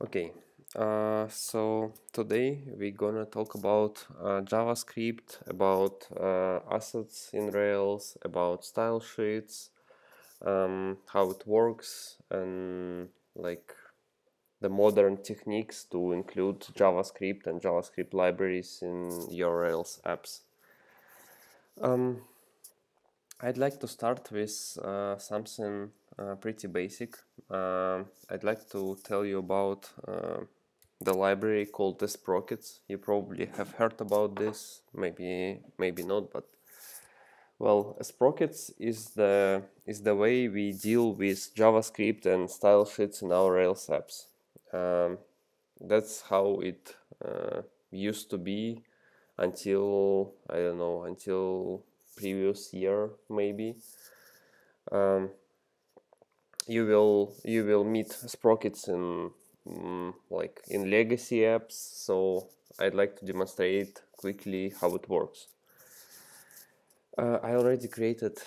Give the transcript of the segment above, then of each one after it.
Okay, so today we're gonna talk about JavaScript, about assets in Rails, about style sheets, how it works, and like the modern techniques to include JavaScript and JavaScript libraries in your Rails apps. I'd like to start with something pretty basic. I'd like to tell you about the library called Sprockets. You probably have heard about this, maybe not, but well, Sprockets is the way we deal with JavaScript and style sheets in our Rails apps. That's how it used to be until I don't know, until previous year maybe. um, you will meet sprockets in like in legacy apps, so I'd like to demonstrate quickly how it works. I already created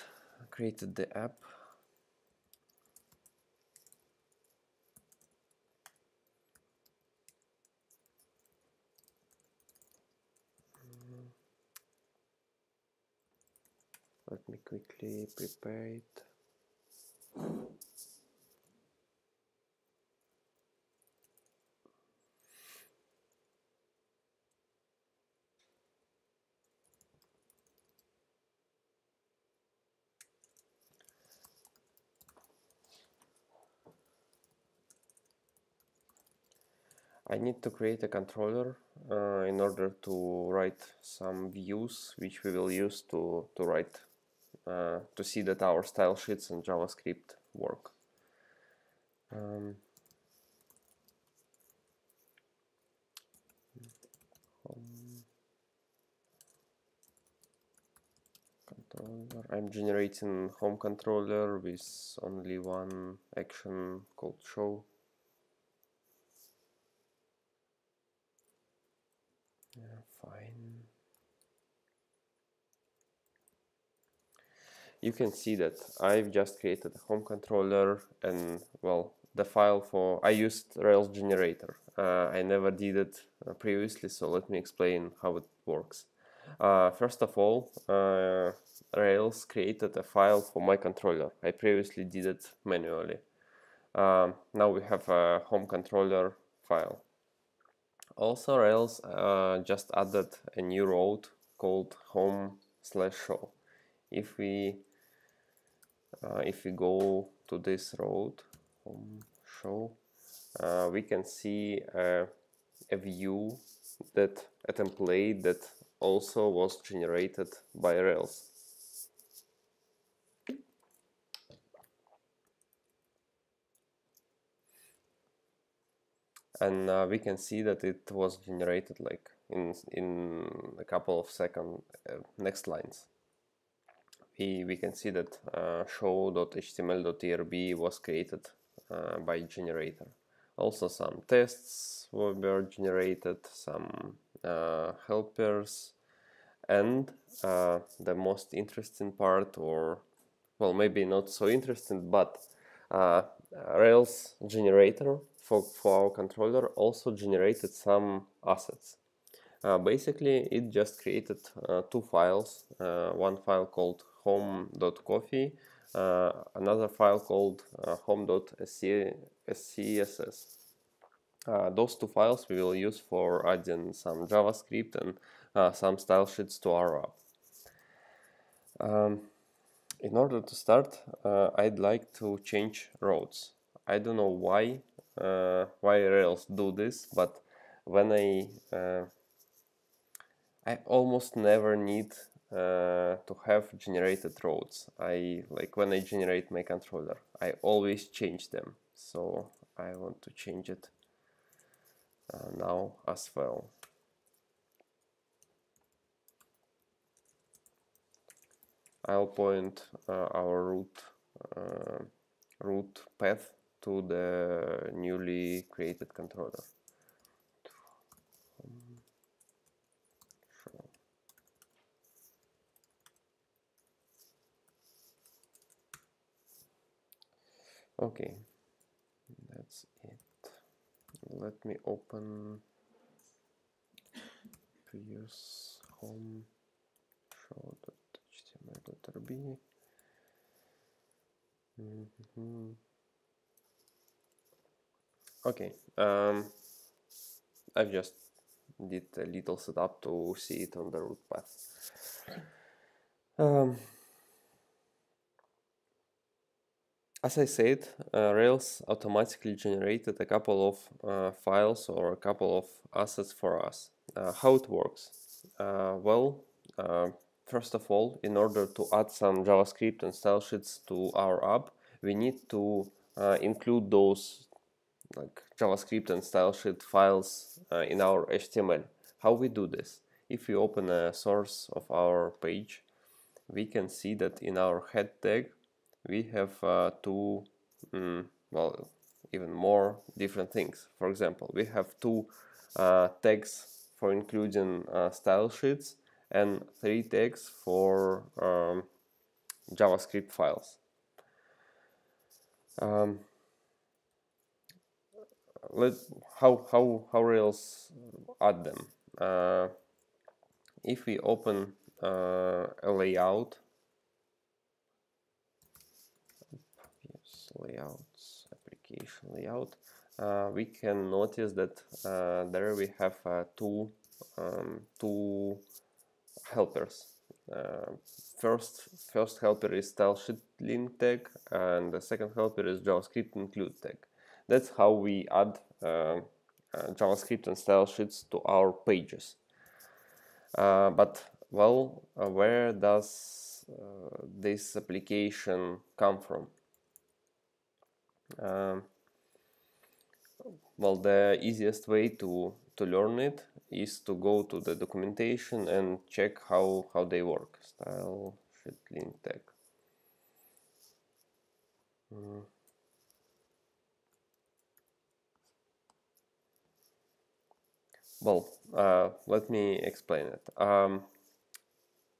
the app. Let me quickly prepare it. I need to create a controller in order to write some views which we will use to write to see that our style sheets and JavaScript work. Controller. I'm generating home controller with only one action called show. Yeah, fine. You can see that I've just created a home controller, and well, the file for I used Rails generator. I never did it previously, so let me explain how it works. First of all, Rails created a file for my controller. I previously did it manually. Now we have a home controller file. Also, Rails just added a new road called home/show. If we go to this road, home show, we can see a view, that a template that also was generated by Rails. And we can see that it was generated like in a couple of seconds. Next lines, we can see that show.html.erb was created by generator. Also some tests were generated, some helpers, and the most interesting part, or well, maybe not so interesting, but Rails generator for our controller also generated some assets. Basically, it just created two files, one file called home.coffee, another file called home.scss. Those two files we will use for adding some JavaScript and some style sheets to our app. In order to start, I'd like to change roads. I don't know why Rails do this, but when I almost never need to have generated roads. When I generate my controller, I always change them. So I want to change it now as well. I'll point our root path to the newly created controller. Okay, that's it. let me open previous home show.html.rb. Okay, I've just did a little setup to see it on the root path. As I said, Rails automatically generated a couple of files or a couple of assets for us. How it works? Well, first of all, in order to add some JavaScript and style sheets to our app, we need to include those like JavaScript and style sheet files in our HTML. How we do this? If we open a source of our page, we can see that in our head tag we have two, well, even more different things. For example, we have two tags for including style sheets and three tags for JavaScript files. How Rails add them? If we open a layout, layouts, application layout, we can notice that there we have two helpers. First helper is style sheet link tag, and the second helper is JavaScript include tag. That's how we add JavaScript and style sheets to our pages. But well, where does this application come from? Well, the easiest way to learn it is to go to the documentation and check how they work. Style sheet link tag. Well, let me explain it.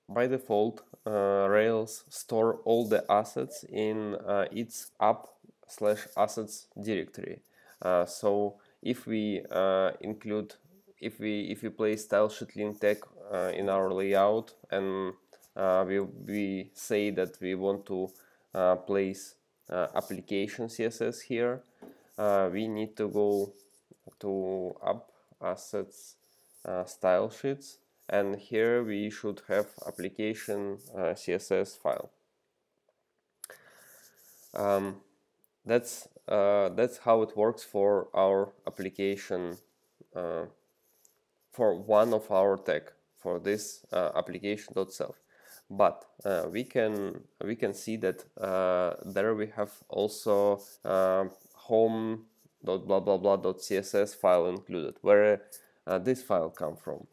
By default, Rails store all the assets in its app/assets directory. So if we if we place style sheet link tag in our layout and we say that we want to place application CSS here, we need to go to app assets style sheets, and here we should have application CSS file. That's how it works for our application, for one of our tag, for this application.self. But we can see that there we have also home.blah.css file included. Where this file come from?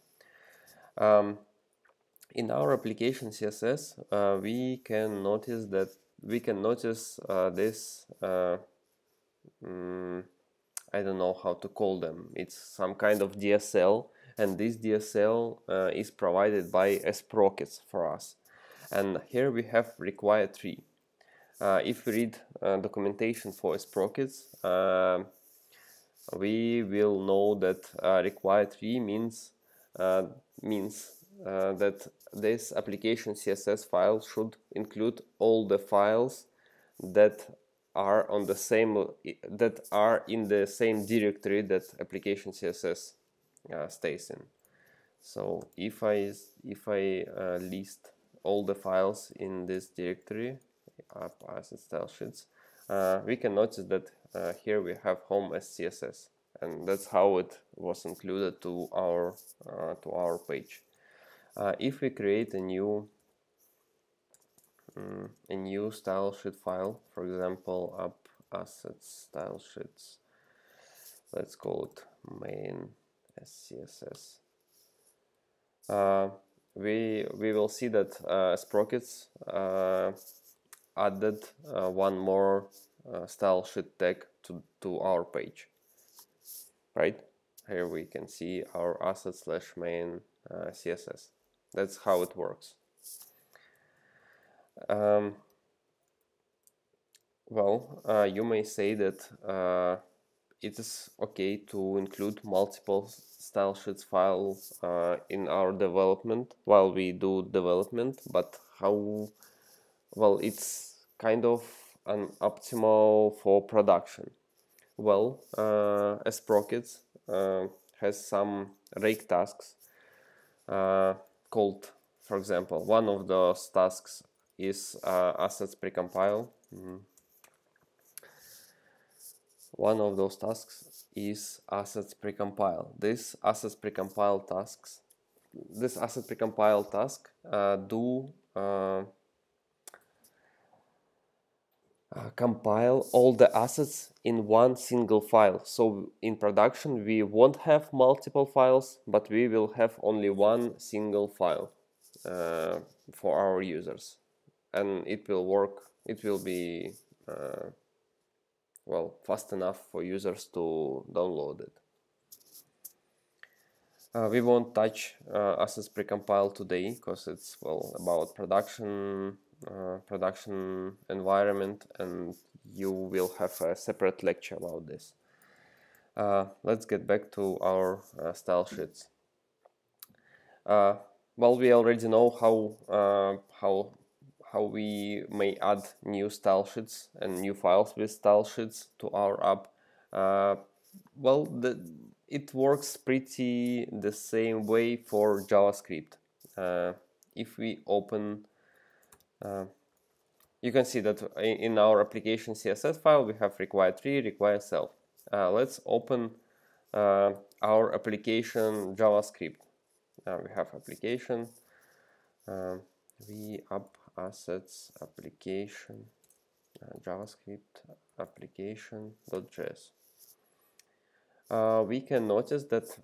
In our application CSS, we can notice this. I don't know how to call them. It's some kind of DSL, and this DSL is provided by Sprockets for us. And here we have required tree. If we read documentation for Sprockets, we will know that required tree means that this application CSS file should include all the files that are in the same directory that application CSS stays in. So if I list all the files in this directory, app assets style sheets, we can notice that here we have home as CSS, and that's how it was included to our page. If we create a new style sheet file, for example, app assets style sheets, let's call it main SCSS. We will see that Sprockets added one more style sheet tag to our page. Right here we can see our assets/main CSS. That's how it works. Well, you may say that it is okay to include multiple style sheets files in our development while we do development, but how, well, it's kind of optimal for production. Well, Sprockets has some rake tasks called, for example, one of those tasks is assets precompile. One of those tasks is assets precompile. This assets precompile task do compile all the assets in one single file. So in production we won't have multiple files, but we will have only one single file for our users, and it will work. It will be well, fast enough for users to download it. We won't touch assets precompile today because it's, well, about production environment, and you will have a separate lecture about this. Let's get back to our style sheets. Well, we already know how we may add new style sheets and new files with style sheets to our app. Well, it works pretty the same way for JavaScript. If we open, you can see that in our application CSS file we have require tree, require self. Let's open our application JavaScript. We have application, v app assets application JavaScript application.js. We can notice that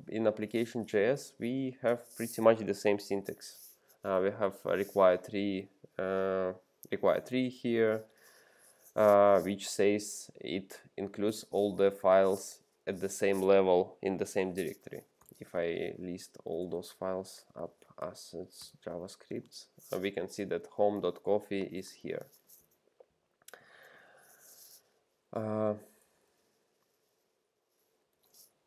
in application.js we have pretty much the same syntax. We have require tree here, which says it includes all the files at the same level in the same directory. If I list all those files, app assets JavaScript, we can see that home.coffee is here.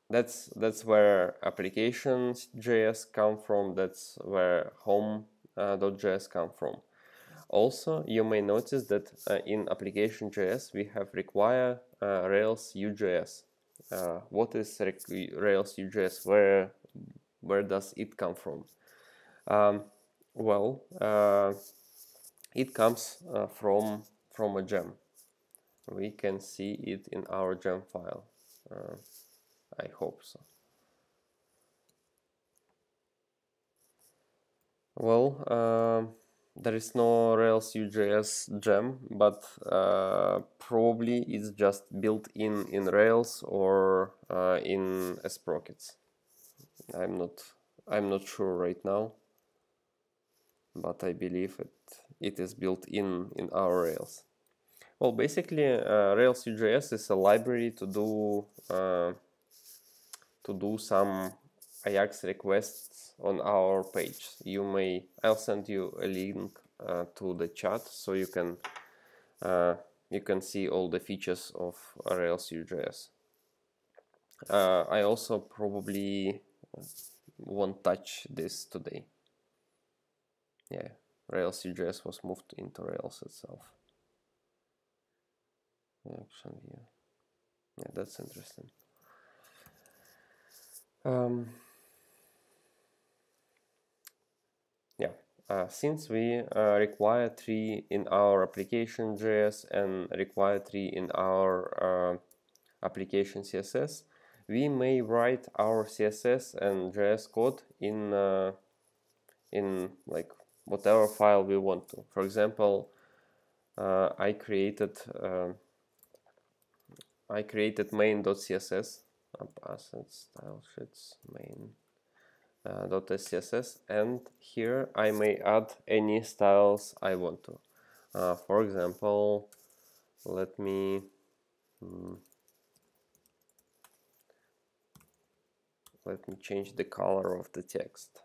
That's where applications.js come from. That's where home.js come from. Also, you may notice that in application.js we have require Rails UJS. What is Rails UJS? Where does it come from? Well, it comes from a gem. We can see it in our gem file. I hope so. Well, there is no Rails UJS gem, but probably it's just built in Rails or in Sprockets. I'm not sure right now, but I believe it is built in our Rails. Well, basically, Rails UJS is a library to do some Ajax requests on our page. I'll send you a link to the chat so you can see all the features of Rails UJS. I also probably won't touch this today. Yeah, Rails UJS was moved into Rails itself. Action view. Yeah, that's interesting. Since we require tree in our application.js and require tree in our application CSS, we may write our CSS and JS code in like whatever file we want to. For example, I created main.css, assets style sheets main. .scss, and here I may add any styles I want to. For example, let me change the color of the text.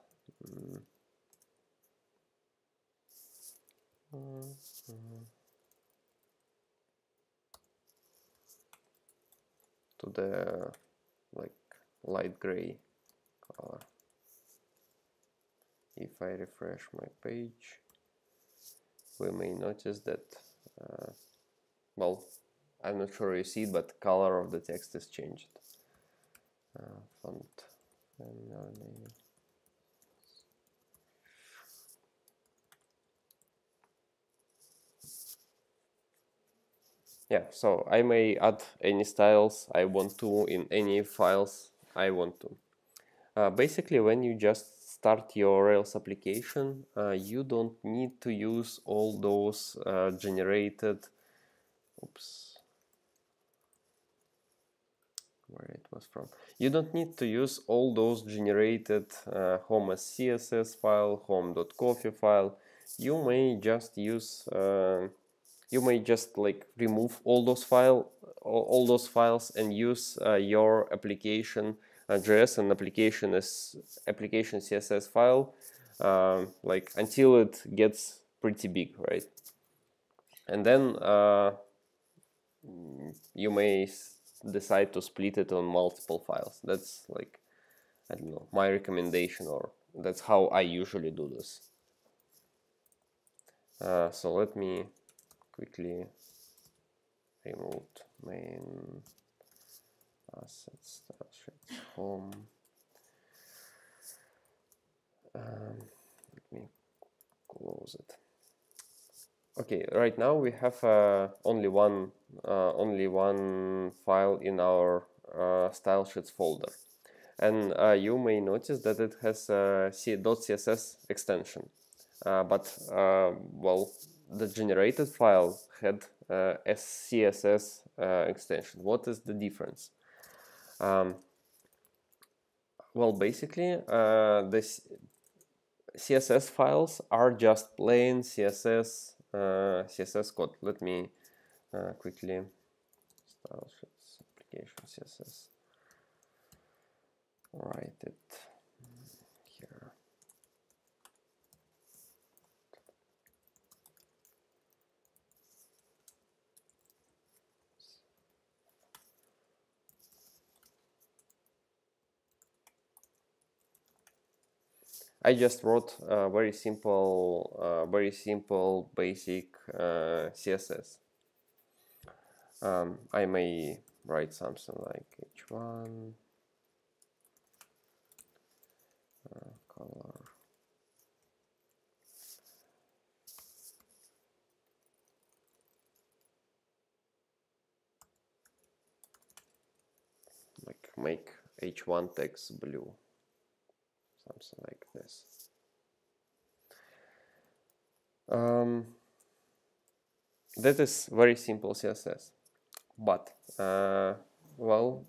to the like light gray color. If I refresh my page, we may notice that well, I'm not sure you see it, but the color of the text is changed. Font name. Yeah, so I may add any styles I want to in any files I want to. Basically, when you just start your Rails application, you don't need to use all those generated, where it was from. You don't need to use all those generated home as CSS file, home.coffee file. You may just use you may just like remove all those files and use your application JS and application as application CSS file like until it gets pretty big, right? And then you may decide to split it on multiple files. That's like, I don't know, my recommendation, or that's how I usually do this. So let me quickly remove main assets, home. Let me close it. Okay, right now we have only one file in our style sheets folder, and you may notice that it has a .css extension, but well, the generated file had a CSS extension. What is the difference? Well, basically, this CSS files are just plain CSS code. Let me quickly style sheets application CSS write it here. I just wrote very simple basic CSS. I may write something like h1 color, like make h1 text blue, something like this. That is very simple CSS, but well,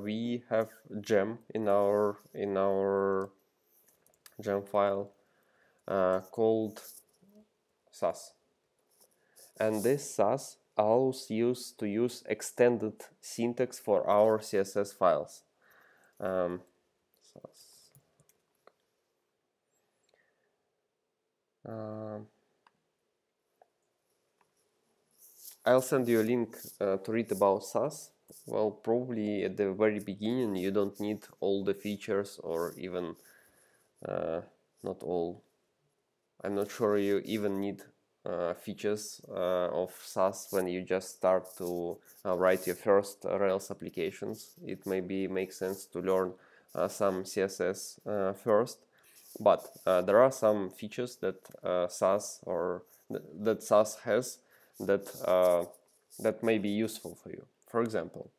we have gem in our gem file called Sass, and this Sass allows you to use extended syntax for our CSS files. Sass. I'll send you a link to read about Sass. Well, probably at the very beginning you don't need all the features, or even not all. I'm not sure you even need features of Sass when you just start to write your first Rails applications. It maybe makes sense to learn some CSS first, but there are some features that Sass or that Sass has that that may be useful for you. For example,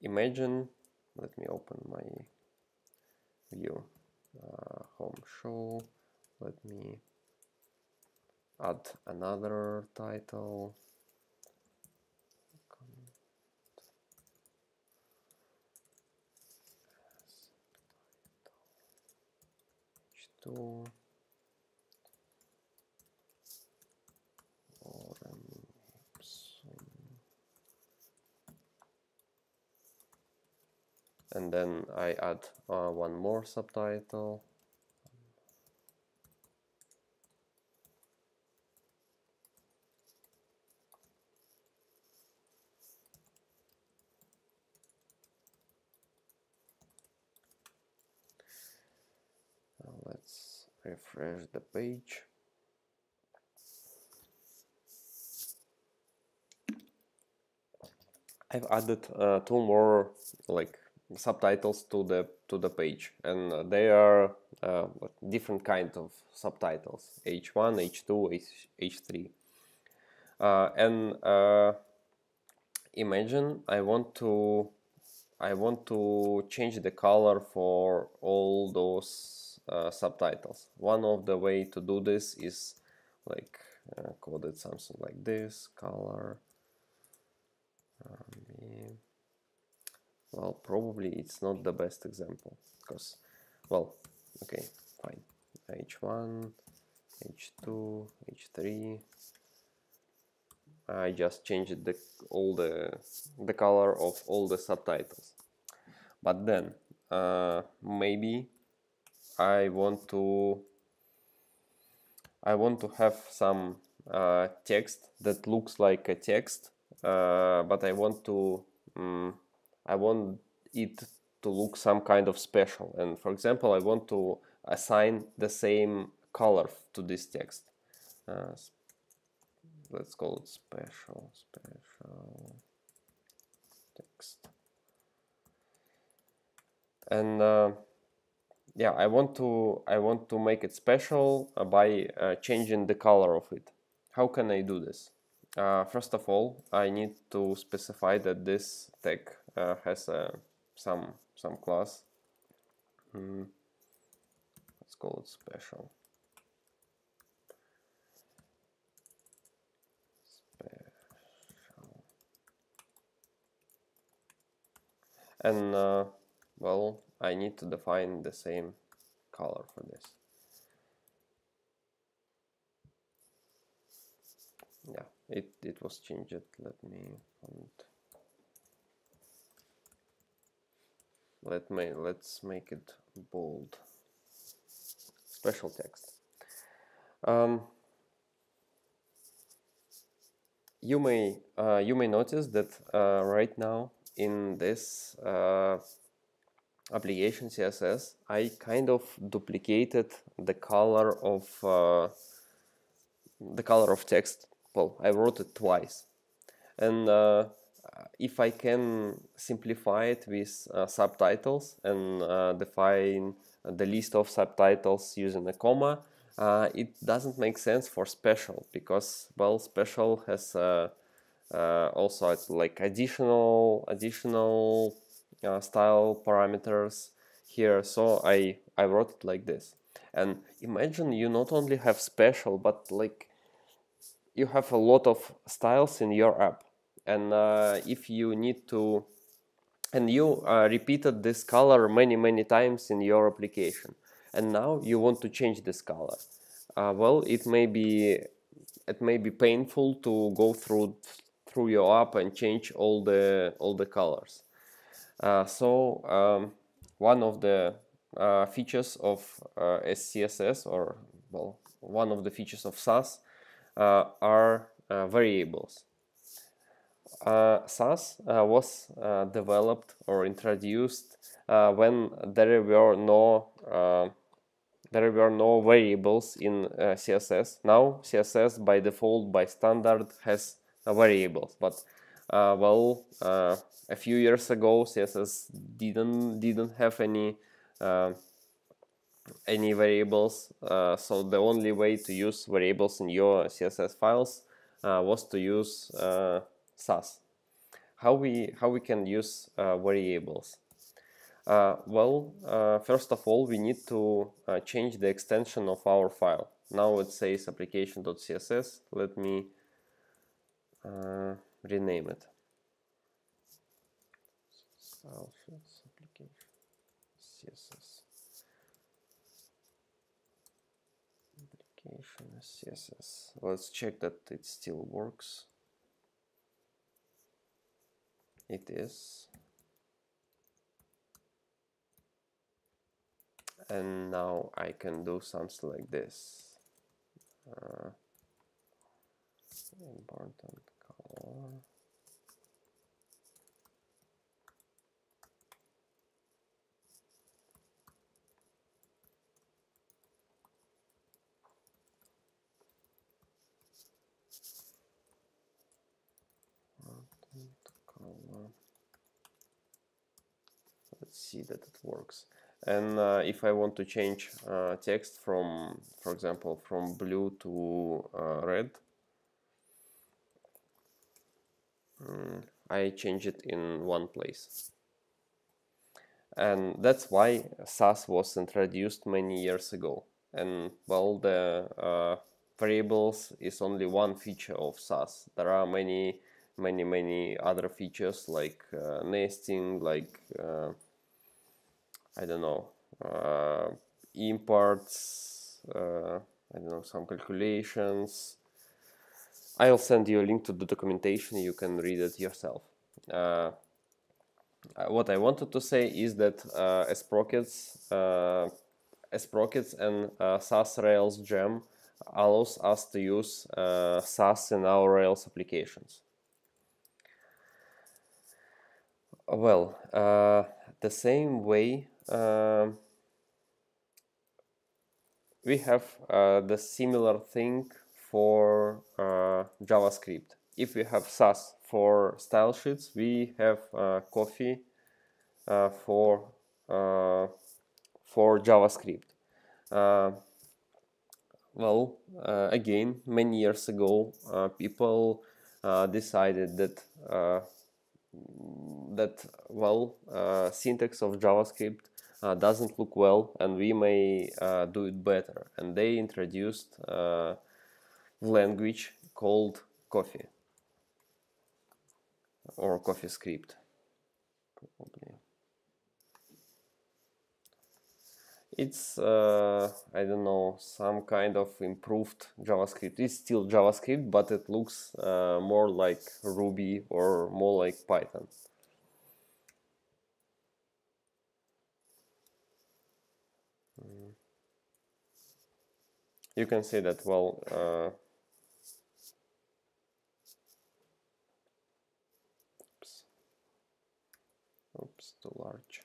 imagine, let me open my view, home show. Let me add another title. H2 and then I add one more subtitle. refresh the page. I've added two more like subtitles to the page, and they are different kinds of subtitles: H1, H2, H3. And imagine I want to change the color for all those subtitles. One of the way to do this is like code it something like this: color. Well, probably it's not the best example because, well, okay, fine. H1, H2, H3. I just changed the color of all the subtitles. But then maybe I want to have some text that looks like a text, but I want it to look some kind of special. And for example, I want to assign the same color to this text. Let's call it special text. And yeah, I want to make it special by changing the color of it. How can I do this? First of all, I need to specify that this tag has some class. Let's call it special. And well, I need to define the same color for this. Yeah, it was changed. Let's make it bold. Special text. You may notice that right now in this application CSS, I kind of duplicated the color of text. Well, I wrote it twice, and if I can simplify it with subtitles and define the list of subtitles using a comma, it doesn't make sense for special, because, well, special has also like additional style parameters here. So I wrote it like this. And imagine you not only have special, but like you have a lot of styles in your app, and if you need to, and you repeated this color many times in your application, and now you want to change this color. Well, it may be painful to go through your app and change all the colors. So one of the features of SCSS, or well, one of the features of Sass are variables. Sass was developed or introduced when there were no variables in CSS. Now CSS by default, by standard, has variables, but well, a few years ago CSS didn't have any variables, so the only way to use variables in your CSS files was to use Sass. How we can use variables? Well, first of all, we need to change the extension of our file. Now it says application.css. Let me rename it. Application CSS. Application CSS. Let's check that it still works. It is. And now I can do something like this. Important color. Let's see that it works. And if I want to change text from, for example, from blue to red, I change it in one place. And that's why SAS was introduced many years ago. And well, the variables is only one feature of SAS. There are many other features like nesting, like I don't know, imports, I don't know, some calculations. I'll send you a link to the documentation. You can read it yourself. What I wanted to say is that Sprockets and SAS Rails gem allows us to use SAS in our Rails applications. Well, the same way we have the similar thing for JavaScript. If we have SAS for style sheets, we have Coffee for JavaScript. Well, again, many years ago, people decided that syntax of JavaScript doesn't look well, and we may do it better. And they introduced language called Coffee or CoffeeScript, probably. It's I don't know, some kind of improved JavaScript. It's still JavaScript, but it looks more like Ruby or more like Python. You can see that, well, oops, too large.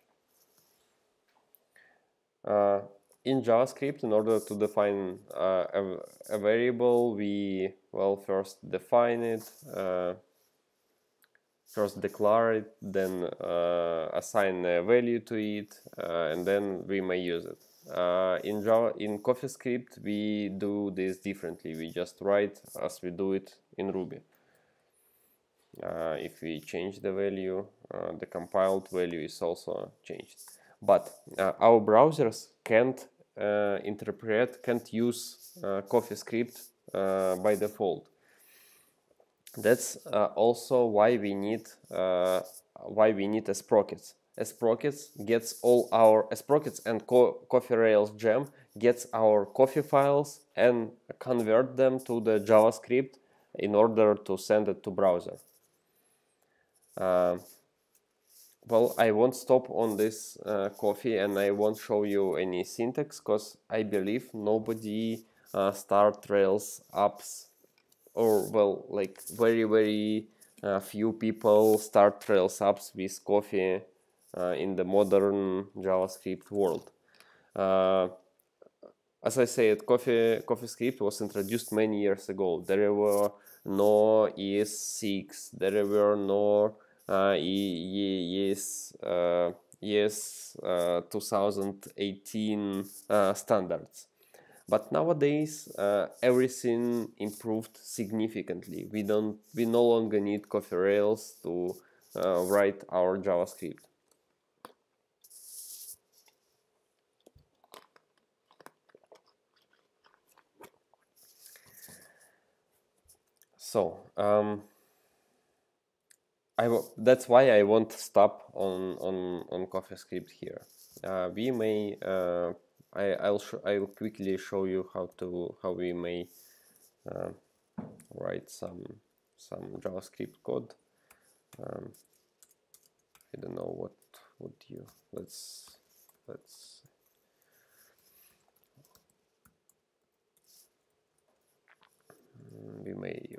In JavaScript, in order to define a variable, we, well, first define it, first declare it, then assign a value to it, and then we may use it. In CoffeeScript, we do this differently. We just write as we do it in Ruby. If we change the value, the compiled value is also changed. But our browsers can't use CoffeeScript by default. That's also why we need Sprockets. Sprockets gets all our Sprockets and Coffee Rails gem gets our Coffee files and convert them to the JavaScript in order to send it to browser. Well, I won't stop on this Coffee, and I won't show you any syntax, because I believe nobody start Rails apps, or, well, like very few people start Rails apps with Coffee in the modern JavaScript world. As I said, CoffeeScript was introduced many years ago. There were no ES6, there were no ES 2018 standards. But nowadays, everything improved significantly. We no longer need Coffee Rails to write our JavaScript. So that's why I won't stop on CoffeeScript here. We may I'll quickly show you how we may write some JavaScript code. I don't know what would you let's we may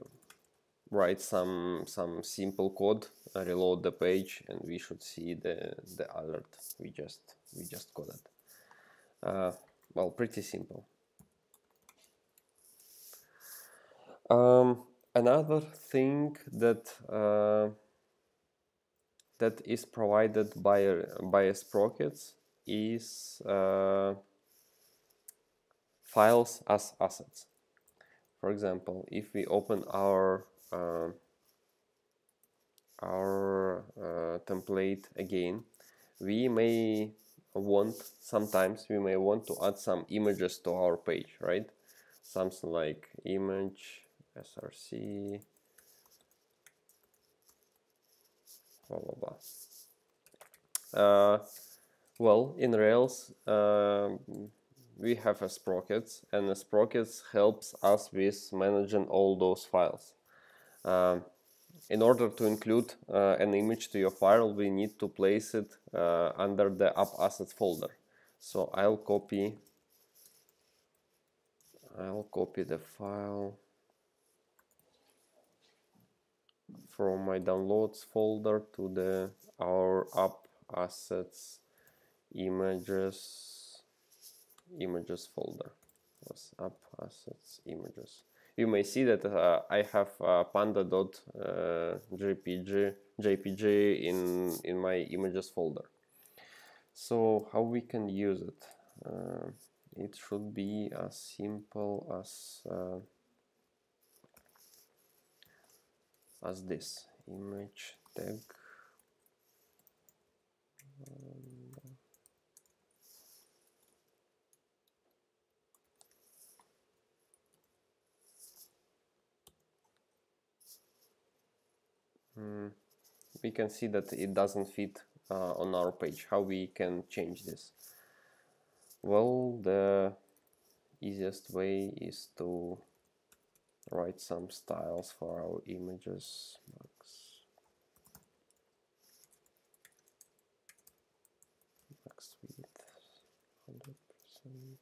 write some simple code, reload the page, and we should see the alert we just coded. Well, pretty simple. Another thing that that is provided by Sprockets is files as assets. For example, if we open our template again, we may want sometimes we may want to add some images to our page, right? Something like image src blah blah blah. Well, in Rails we have a sprockets, and the sprockets helps us with managing all those files. In order to include an image to your file, we need to place it under the app assets folder. So I'll copy the file from my downloads folder to our app assets images folder. That's app assets images. You may see that I have panda.jpg in my images folder. So how we can use it? It should be as simple as this image tag. We can see that it doesn't fit on our page. How we can change this? Well, the easiest way is to write some styles for our images. Max width 100%.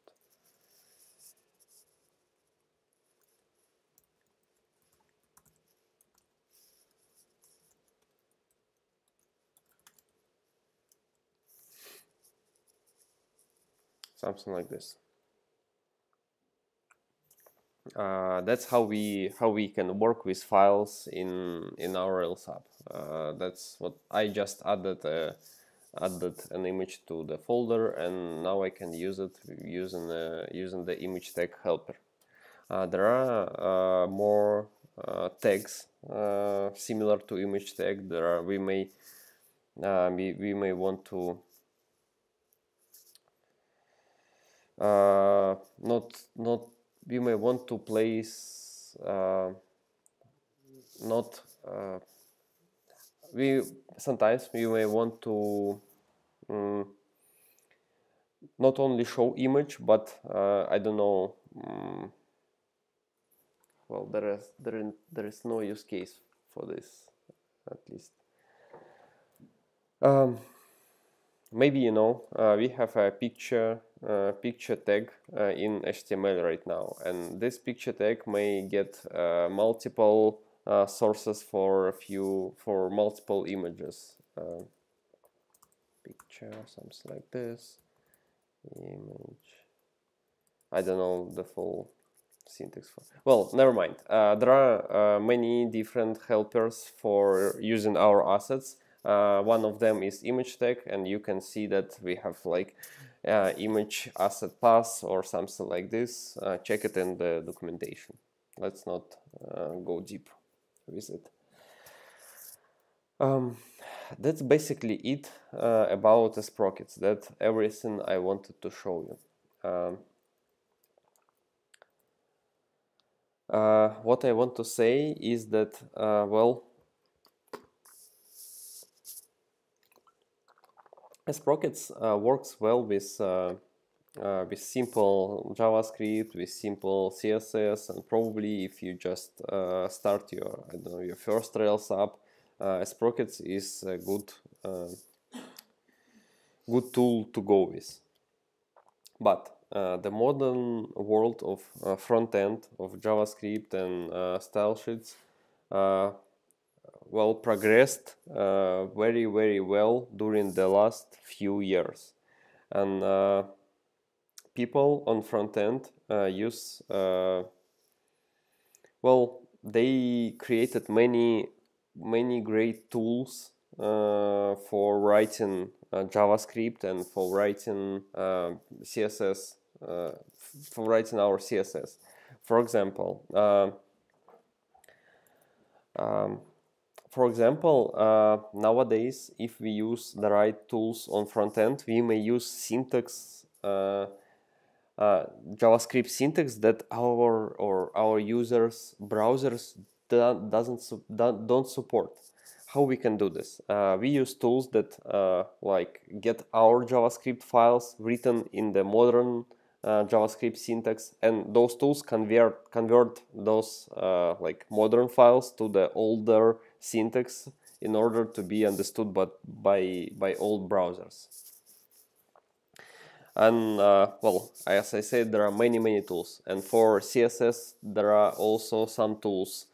Something like this. That's how we can work with files in our Rails app. That's what I just added an image to the folder, and now I can use it using the image tag helper. There are more tags similar to image tag. We may want to we may want to place sometimes we may want to not only show image, but I don't know. Well, there is no use case for this, at least. Maybe we have a picture tag in HTML right now, and this picture tag may get multiple sources for multiple images. Picture, something like this. Image. I don't know the full syntax for. Well, never mind. There are many different helpers for using our assets. One of them is image tag, and you can see that we have like image asset pass or something like this. Check it in the documentation. Let's not go deep with it. That's basically it about the sprockets. That's everything I wanted to show you. What I want to say is that, well, Sprockets works well with simple JavaScript, with simple CSS, and probably if you just start your first Rails app, Sprockets is a good tool to go with. But the modern world of front end of JavaScript and style sheets progressed very well during the last few years, and people on front end use they created many great tools for writing JavaScript and for writing CSS, for writing our CSS. For example, nowadays, if we use the right tools on front end, we may use syntax, JavaScript syntax that our users' browsers don't support. How we can do this? We use tools that like get our JavaScript files written in the modern JavaScript syntax, and those tools convert those like modern files to the older syntax in order to be understood by old browsers. And well, as I said, there are many tools, and for CSS there are also some tools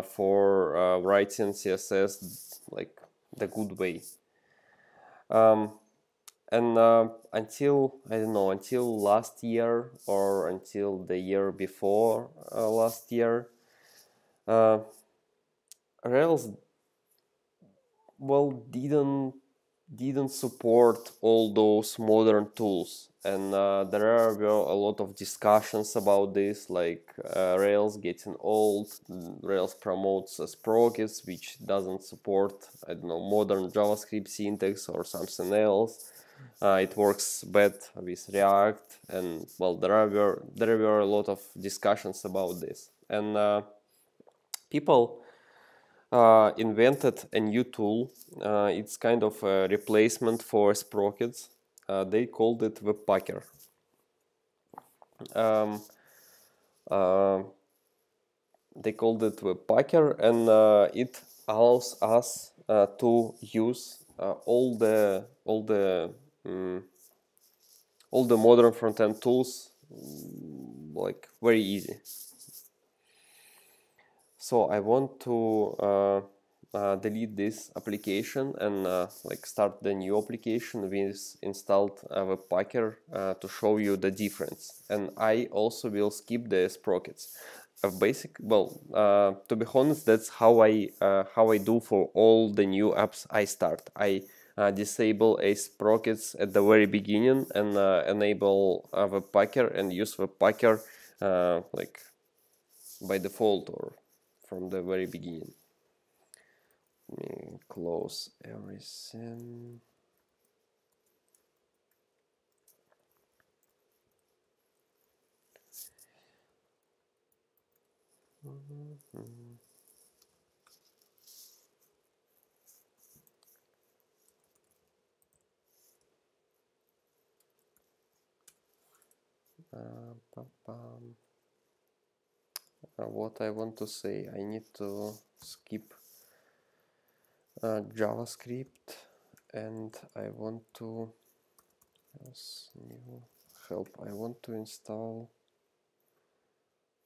for writing CSS like the good way. And until, I don't know, until last year or until the year before last year, Rails, well, didn't support all those modern tools, and there were a lot of discussions about this, like Rails getting old. Rails promotes sprockets, which doesn't support, I don't know, modern JavaScript syntax or something else. It works bad with React, and well, there were a lot of discussions about this, and people invented a new tool. It's kind of a replacement for sprockets. They called it webpacker. They called it webpacker, and it allows us to use all the modern front-end tools like very easy. So I want to delete this application and like start the new application with installed webpacker to show you the difference. And I also will skip the sprockets. To be honest, that's how I do for all the new apps I start. I disable a sprockets at the very beginning and enable webpacker and use webpacker like by default or from the very beginning. Let me close everything. What I want to say, I need to skip JavaScript, and I want to new help. I want to install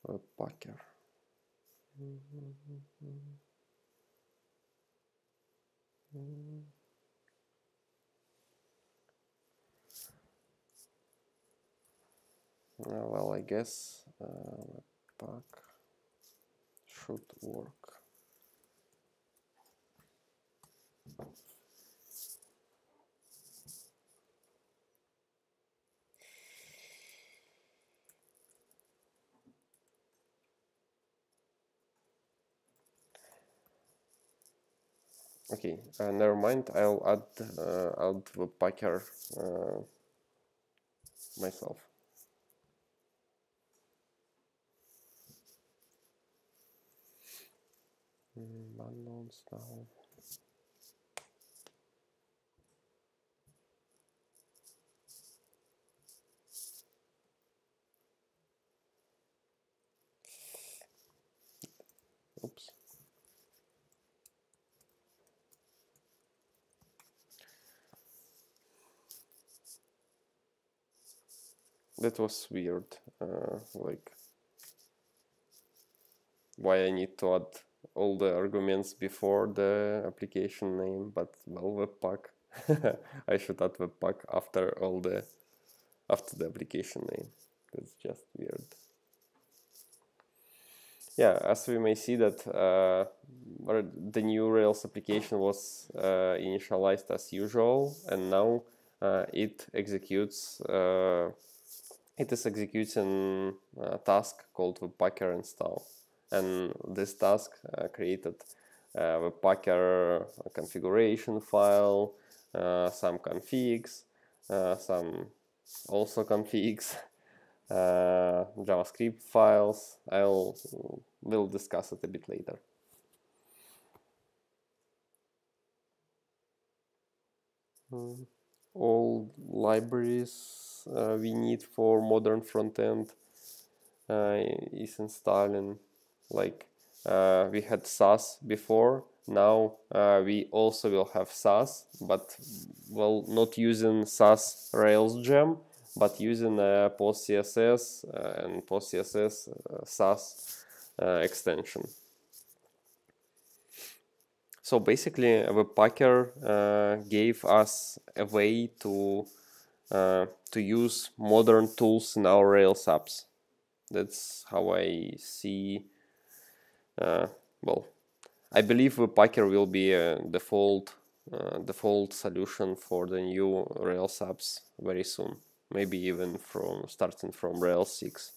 webpacker. Well, I guess webpack should work. Okay, never mind. I'll add webpacker myself. Unknowns now. Oops. That was weird. Like, why I need to add all the arguments before the application name, but well, webpack. I should add webpack after the application name. That's just weird. Yeah, as we may see that the new Rails application was initialized as usual, and now it executes. It is executing a task called webpacker install, and this task created a webpacker configuration file, some configs, some also configs, JavaScript files. We'll discuss it a bit later. All libraries we need for modern frontend is installing. Like we had Sass before, now we also will have Sass, but well, not using Sass Rails gem, but using PostCSS and PostCSS Sass extension. So basically, Webpacker gave us a way to use modern tools in our Rails apps. That's how I see. Well, I believe Webpacker will be a default solution for the new Rails apps very soon. Maybe even starting from Rails 6.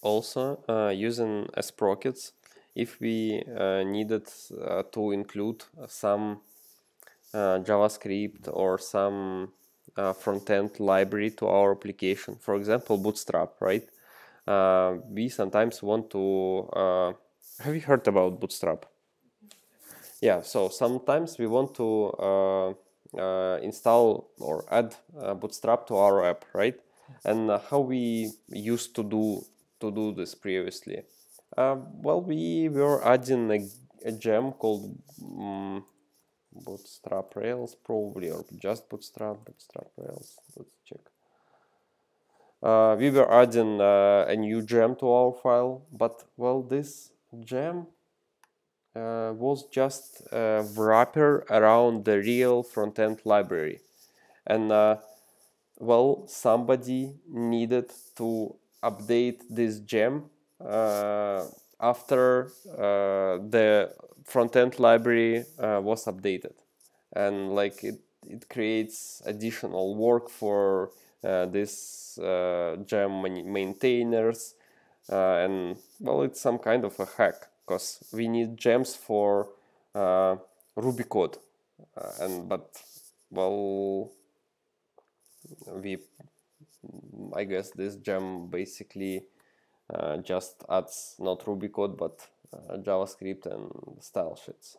Also, using sprockets, if we needed to include some JavaScript or some front-end library to our application, for example, Bootstrap, right? We sometimes want to... have you heard about Bootstrap? Yeah, so sometimes we want to install or add Bootstrap to our app, right? And how we used to do this previously? Well, we were adding a gem called Bootstrap Rails, probably, or just Bootstrap Rails. Let's check. We were adding a new gem to our file, but well, this gem was just a wrapper around the real front-end library, and well, somebody needed to update this gem after the front-end library was updated, and like it creates additional work for this gem maintainers, and well, it's some kind of a hack because we need gems for Ruby code, but well, I guess this gem basically just adds not Ruby code but JavaScript and style sheets.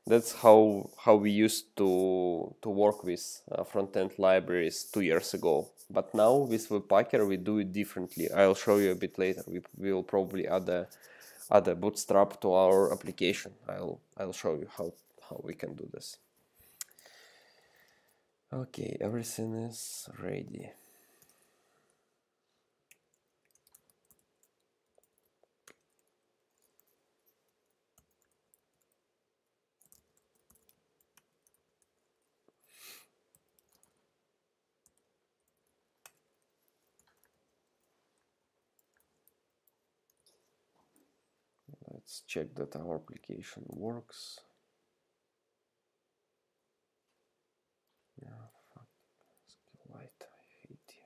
That's how we used to work with front-end libraries 2 years ago. But now with Webpacker we do it differently. I'll show you a bit later. We will probably add a Bootstrap to our application. I'll show you how we can do this. Okay, everything is ready. Let's check that our application works. Yeah, fuck. SQLite, I hate you.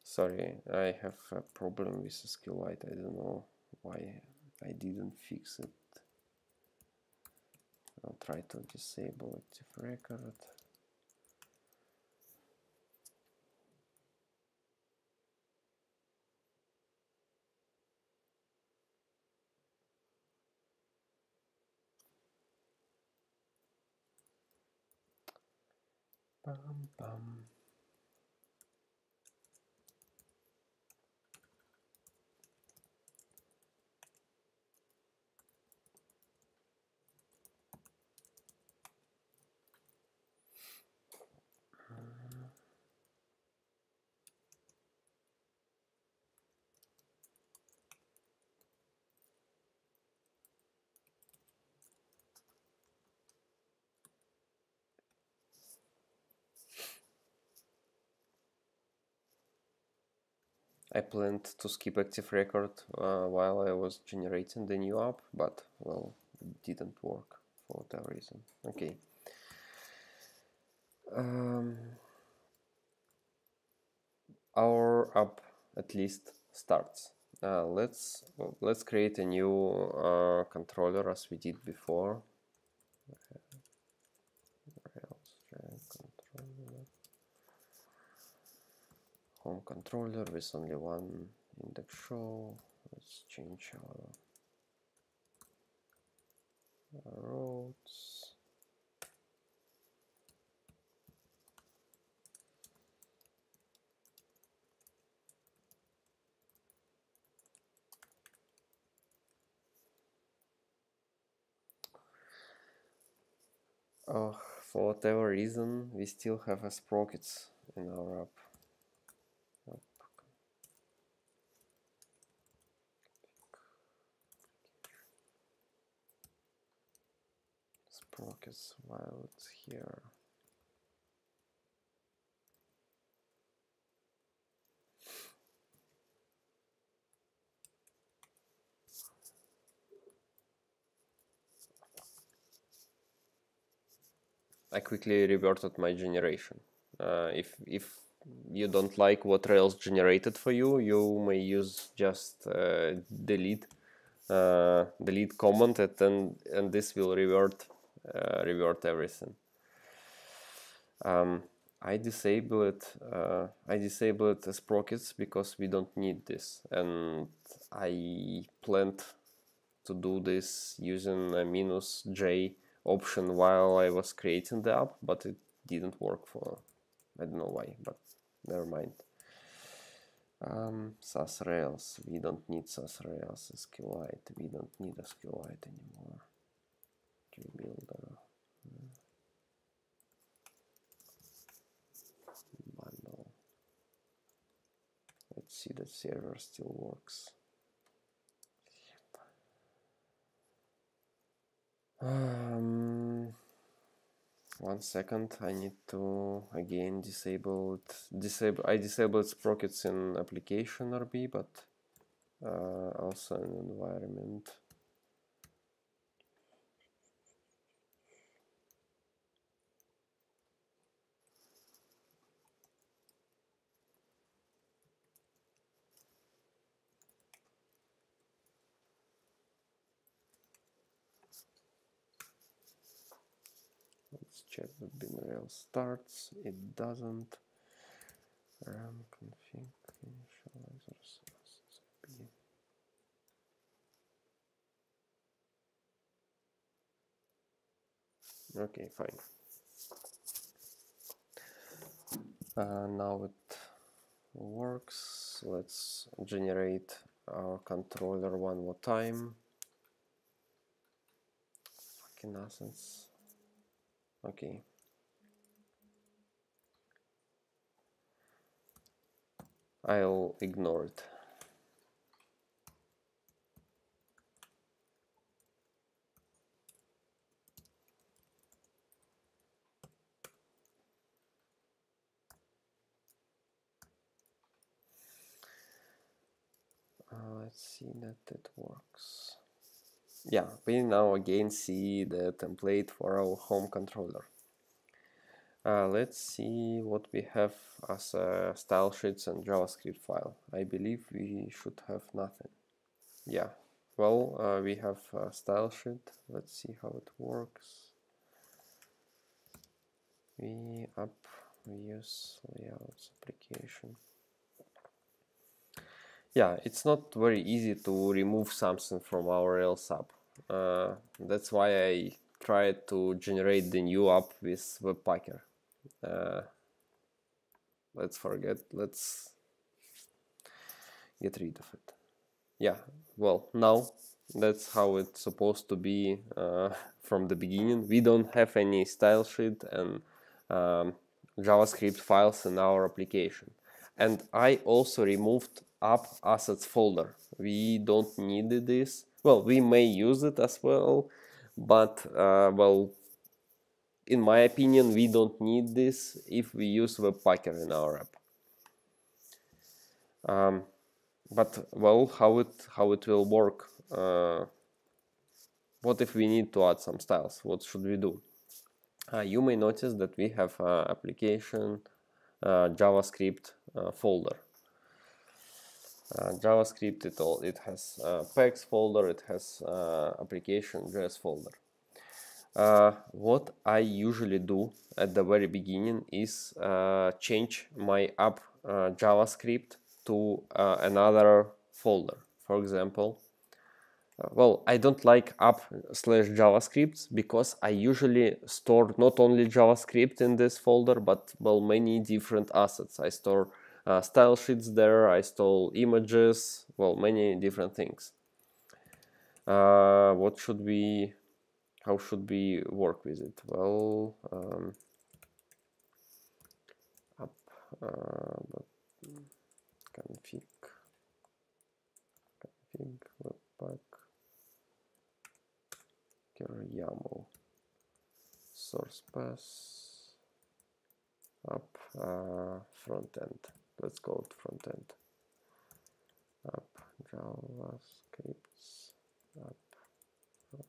Sorry, I have a problem with SQLite. I don't know why I didn't fix it. I'll try to disable active record. Bum, bum. I planned to skip active record while I was generating the new app, but well, it didn't work for whatever reason. Okay. Our app at least starts. Let's create a new controller as we did before. Home controller with only one index show. Let's change our roads. Oh, for whatever reason, we still have a sprockets in our app. Sprockets while it's here. I quickly reverted my generation. If you don't like what Rails generated for you, you may use just delete command and this will revert everything. I disabled sprockets because we don't need this, and I planned to do this using a -j option while I was creating the app, but it didn't work for, I don't know why, but never mind. SAS Rails, we don't need SAS Rails. SQLite, we don't need SQLite anymore. JBuilder. Bundle. Let's see that server still works. 1 second, I need to again disable it. I disabled sprockets in application RB, but also in environment. Let's check that bin Rails starts. It doesn't. RAM config initializers. Okay, fine. Now it works. Let's generate our controller one more time. Fucking nonsense. Okay. I'll ignore it. Let's see that it works. Yeah, we now again see the template for our home controller. Let's see what we have as style sheets and JavaScript file. I believe we should have nothing. Yeah, well, we have a style sheet. Let's see how it works. We use layouts application. Yeah, it's not very easy to remove something from our Rails app. That's why I tried to generate the new app with webpacker. Let's get rid of it. Yeah, well, now that's how it's supposed to be from the beginning. We don't have any style sheet and JavaScript files in our application. And I also removed app assets folder. We don't need this. Well, we may use it as well, but well, in my opinion, we don't need this if we use webpacker in our app. But well, how it will work? What if we need to add some styles? What should we do? You may notice that we have application JavaScript folder. JavaScript, it has packs folder, it has application.js folder. What I usually do at the very beginning is change my app JavaScript to another folder. For example, well, I don't like app/JavaScript because I usually store not only JavaScript in this folder, but well, many different assets. I store style sheets there, I store images, well, many different things. What should we, how should we work with it? Well, app, config webpack YAML source path app front end. Let's go to front end. App JavaScripts app front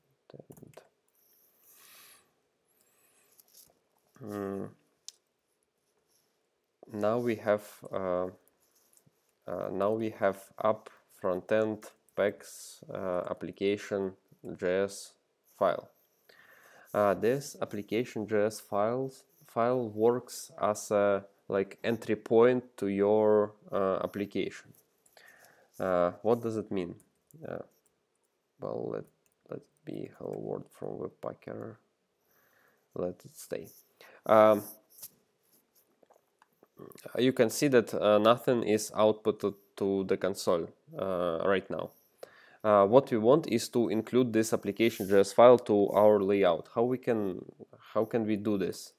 end. Now we have app front end packs application JS file. This application.js file works as a like entry point to your application. What does it mean? Well, let be hello world from webpacker. Let it stay. You can see that nothing is outputted to the console right now. What we want is to include this application.js file to our layout. How can we do this?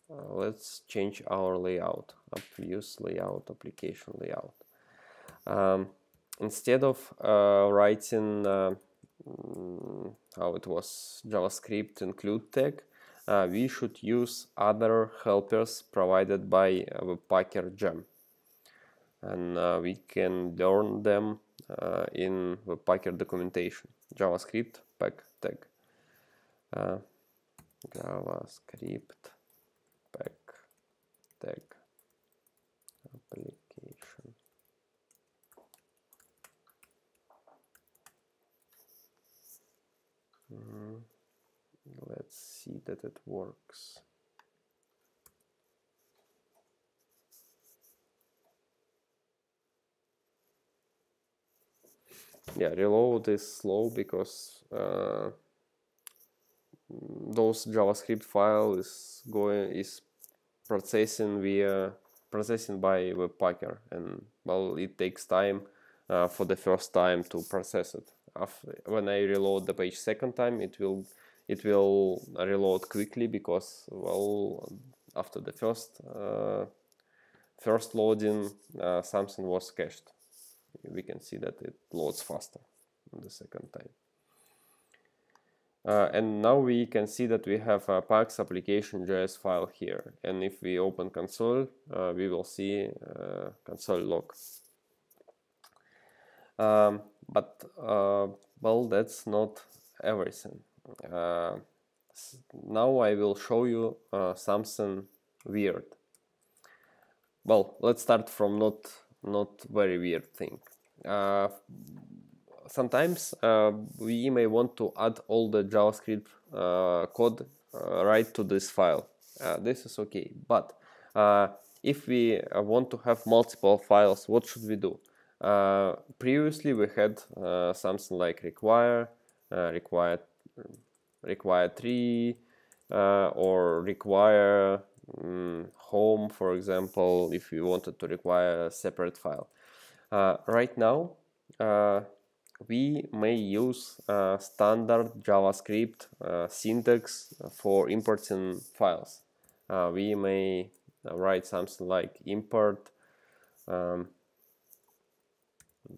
Let's change our layout. Use layout, application layout. Instead of writing how it was JavaScript include tag, we should use other helpers provided by webpacker gem, and we can learn them in webpacker documentation. JavaScript pack tag, JavaScript pack tag application. Let's see that it works. Yeah, reload is slow because those JavaScript file is processing by webpacker, and well, it takes time for the first time to process it. When I reload the page second time, it will reload quickly because well, after the first loading something was cached. We can see that it loads faster the second time. And now we can see that we have a packs application.js file here, and if we open console, we will see console log. But well, that's not everything. Now I will show you something weird. Well, let's start from not very weird thing. Sometimes we may want to add all the JavaScript code right to this file. This is okay, but if we want to have multiple files, what should we do? Previously we had something like require 3 or require home, for example, if you wanted to require a separate file. Right now we may use standard JavaScript syntax for importing files. We may write something like import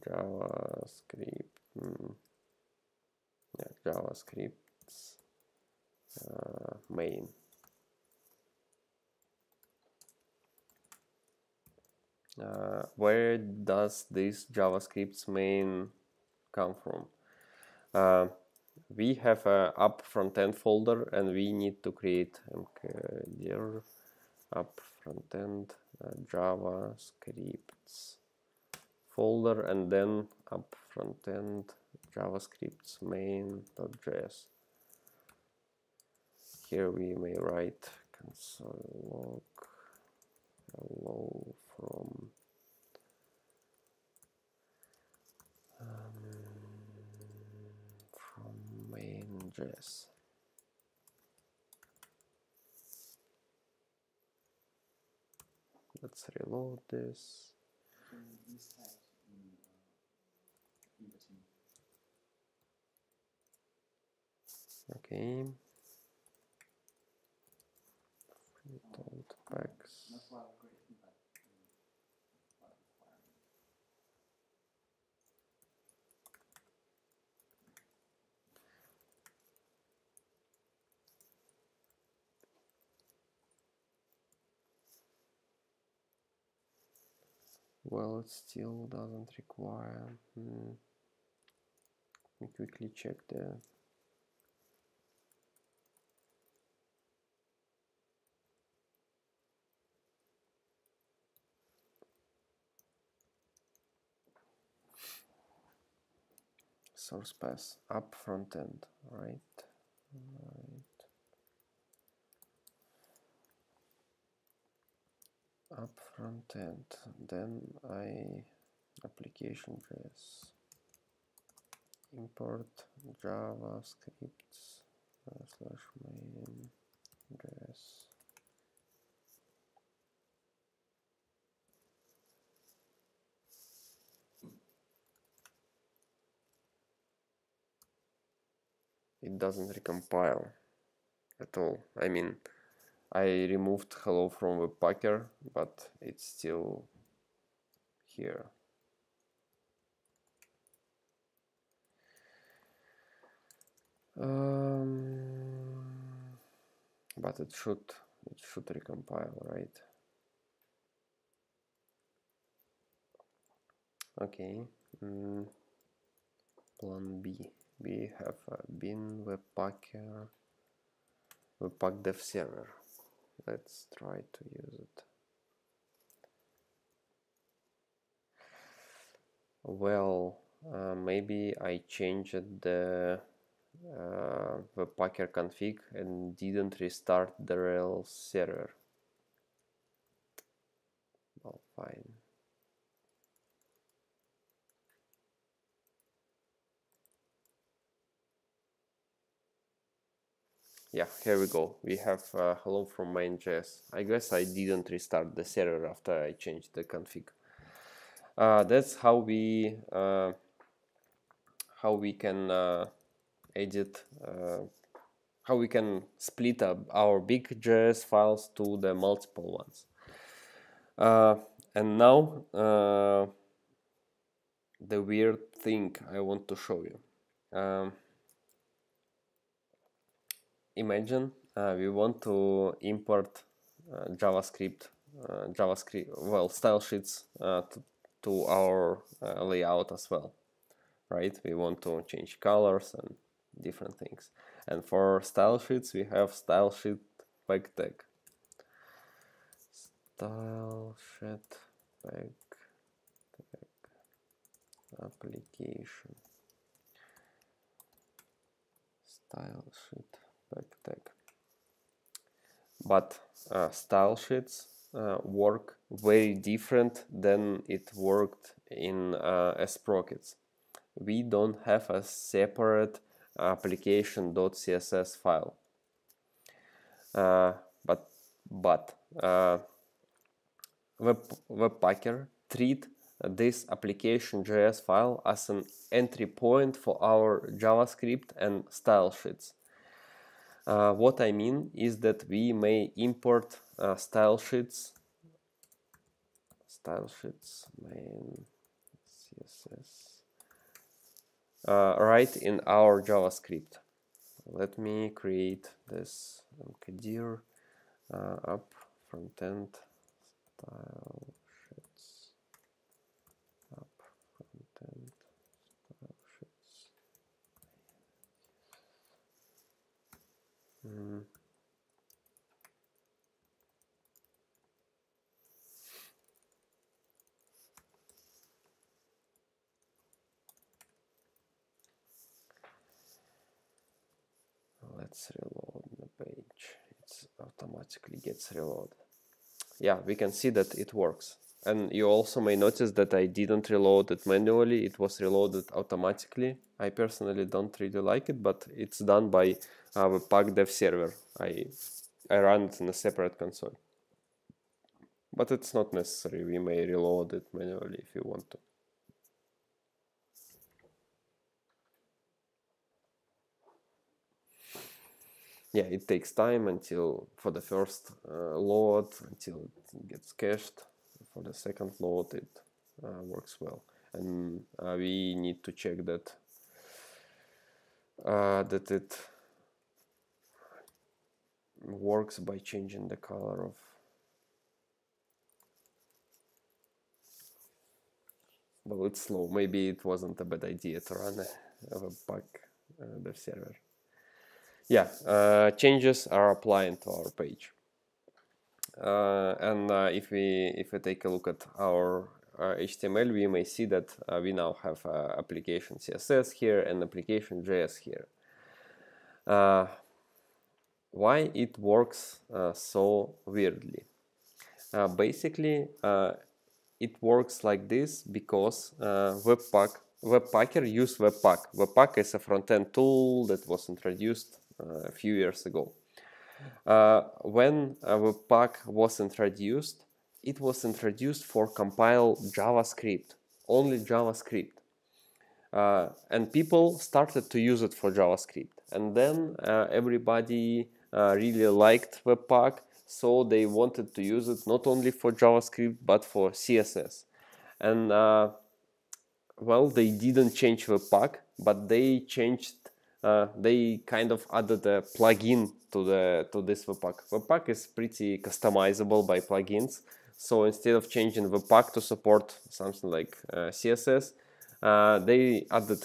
JavaScript, JavaScript's main. Where does this JavaScript's main come from? We have a app frontend folder, and we need to create mkdir app frontend JavaScripts folder, and then app frontend JavaScripts main.js. Here we may write console log hello from main.js. Let's reload this. Okay. Packs. Well, it still doesn't require. Let me quickly check the source path app frontend, right? App frontend, then application.js, import JavaScript slash main.js. It doesn't recompile at all. I mean, I removed hello from webpacker, but it's still here. But it should recompile, right? Okay. Plan B. We have a bin webpacker webpack dev server. Let's try to use it. Well, maybe I changed the webpacker config and didn't restart the real server. Well, fine. Yeah, here we go. We have hello from main.js. I guess I didn't restart the server after I changed the config. That's how we can edit, how we can split up our big JS files to the multiple ones. And now the weird thing I want to show you. Imagine we want to import JavaScript, well, style sheets to our layout as well, right? We want to change colors and different things. And for style sheets, we have style sheet pack tag. Style sheet pack tag application. Style sheet pack tag. But style sheets work very different than it worked in Sprockets. We don't have a separate application.css file, but webpacker treat this application.js file as an entry point for our JavaScript and style sheets. What I mean is that we may import style sheets main CSS right in our JavaScript. Let me create this mkdir app frontend style sheets. Let's reload the page. It automatically gets reloaded. Yeah, we can see that it works. And you also may notice that I didn't reload it manually. It was reloaded automatically. I personally don't really like it, but it's done by webpack dev server. I run it in a separate console. But it's not necessary. We may reload it manually if you want to. Yeah, it takes time until for the first load, until it gets cached. For the second load, it works well, and we need to check that that it works by changing the color of. Well, it's slow. Maybe it wasn't a bad idea to run a webpack dev server. Yeah, changes are applied to our page. And if we take a look at our HTML, we may see that we now have application CSS here and application JS here. Why it works so weirdly? Basically, it works like this because webpacker use webpack. Webpack is a front-end tool that was introduced a few years ago. When webpack was introduced, it was introduced for compile JavaScript, only JavaScript. And people started to use it for JavaScript. And then everybody really liked webpack, so they wanted to use it not only for JavaScript, but for CSS. And well, they didn't change webpack, but they changed, they kind of added a plugin to this webpack. Webpack is pretty customizable by plugins. So instead of changing webpack to support something like CSS, they added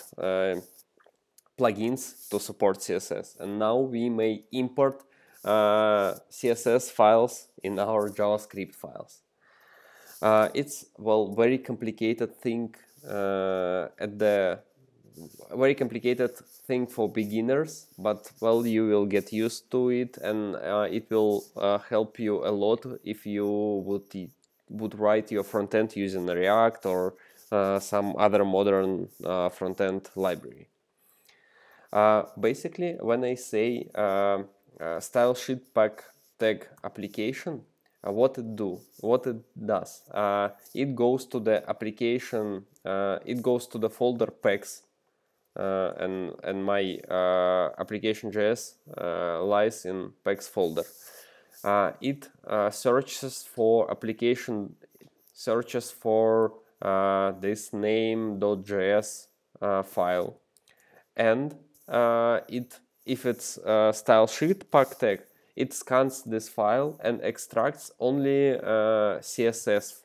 plugins to support CSS, and now we may import CSS files in our JavaScript files. It's, well, very complicated thing very complicated thing for beginners, but well, you will get used to it, and it will help you a lot if you would write your front end using React or some other modern front-end library. Basically, when I say style sheet pack tag application, what it does, it goes to the application, it goes to the folder packs, and my application.js lies in packs folder. It searches for application, searches for this name.js file, and if it's style sheet pack tag, it scans this file and extracts only CSS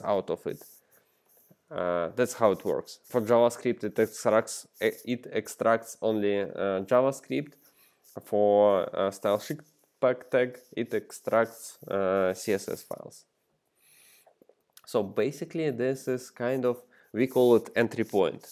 out of it. That's how it works. For JavaScript, it extracts only JavaScript. For style sheet pack tag, it extracts CSS files. So basically, this is kind of, we call it entry point.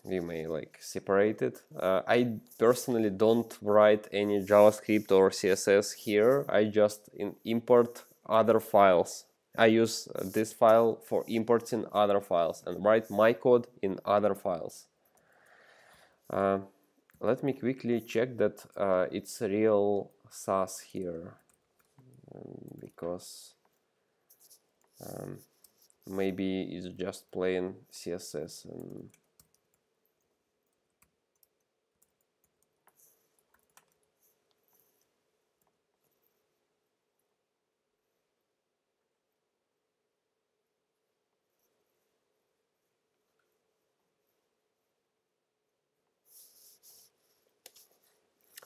We may like separate it. I personally don't write any JavaScript or CSS here. I just import other files. I use this file for importing other files and write my code in other files. Let me quickly check that it's real Sass here, because maybe it's just plain CSS. And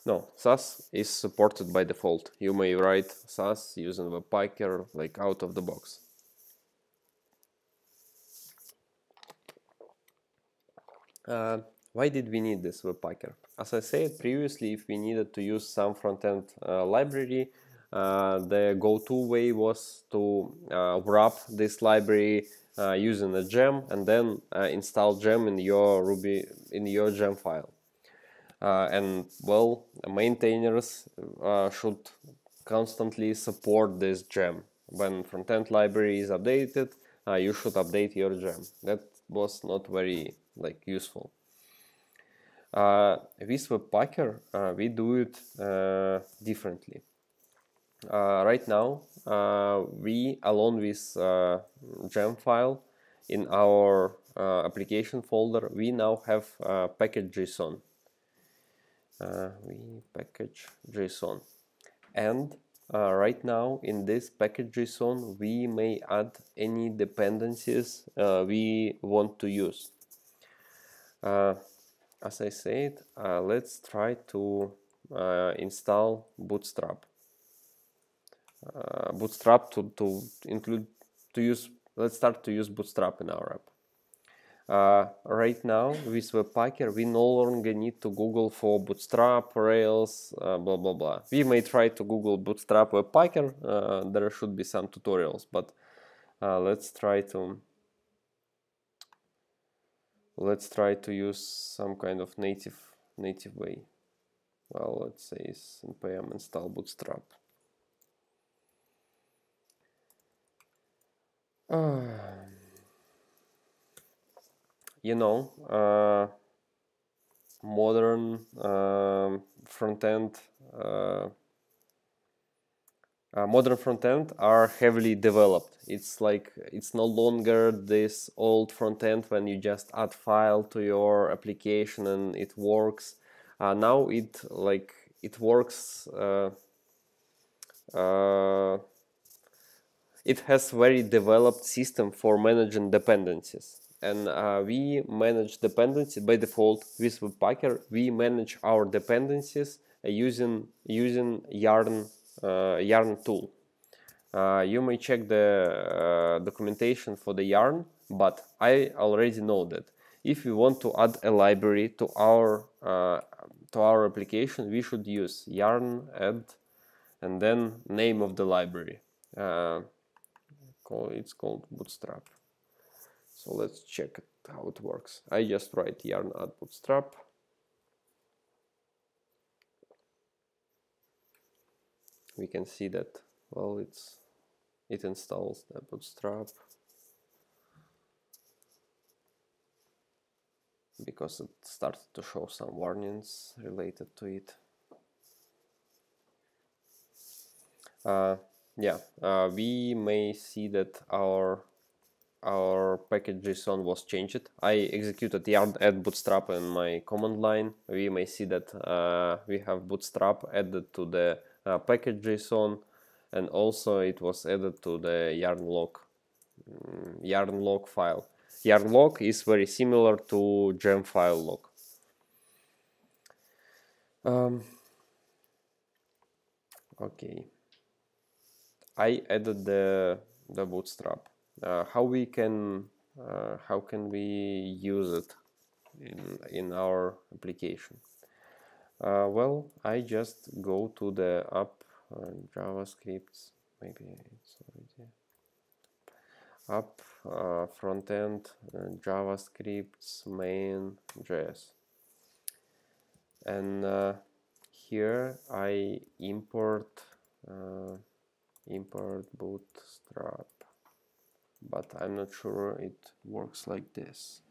no, Sass is supported by default. You may write Sass using webpacker like out of the box. Why did we need this webpacker? As I said previously, if we needed to use some front-end library, the go-to way was to wrap this library using a gem and then install gem in your gem file. And well, maintainers should constantly support this gem. When front-end library is updated, you should update your gem. That was not very like useful. With Webpacker, we do it differently. Right now, we, along with gem file in our application folder, we now have package.json. We package JSON, and right now in this package.json we may add any dependencies we want to use. As I said, let's try to install Bootstrap. Bootstrap to include to use. Let's start to use Bootstrap in our app. Right now with Webpacker we no longer need to Google for Bootstrap, Rails, blah blah blah. We may try to Google Bootstrap Webpacker. There should be some tutorials, but let's try to use some kind of native way. Well, let's say npm install Bootstrap. You know, modern front-end are heavily developed. It's like it's no longer this old front-end when you just add file to your application and it works. Now it works. It has very developed system for managing dependencies, and we manage dependencies by default with Webpacker. We manage our dependencies using Yarn tool. You may check the documentation for the Yarn, but I already know that if we want to add a library to our application, we should use yarn add and then name of the library. It's called Bootstrap. So let's check how it works. I just write yarn add Bootstrap. We can see that, well, it installs the Bootstrap because it started to show some warnings related to it. We may see that our package.json was changed. I executed yarn add Bootstrap in my command line. We may see that we have Bootstrap added to the package.json, and also it was added to the yarn log file. Yarn log is very similar to gem file log. Okay, I added the Bootstrap. How can we use it in our application? Well, I just go to the app JavaScript. Maybe it's already app front end JavaScript main JS, and here I import Bootstrap, but I'm not sure it works like this.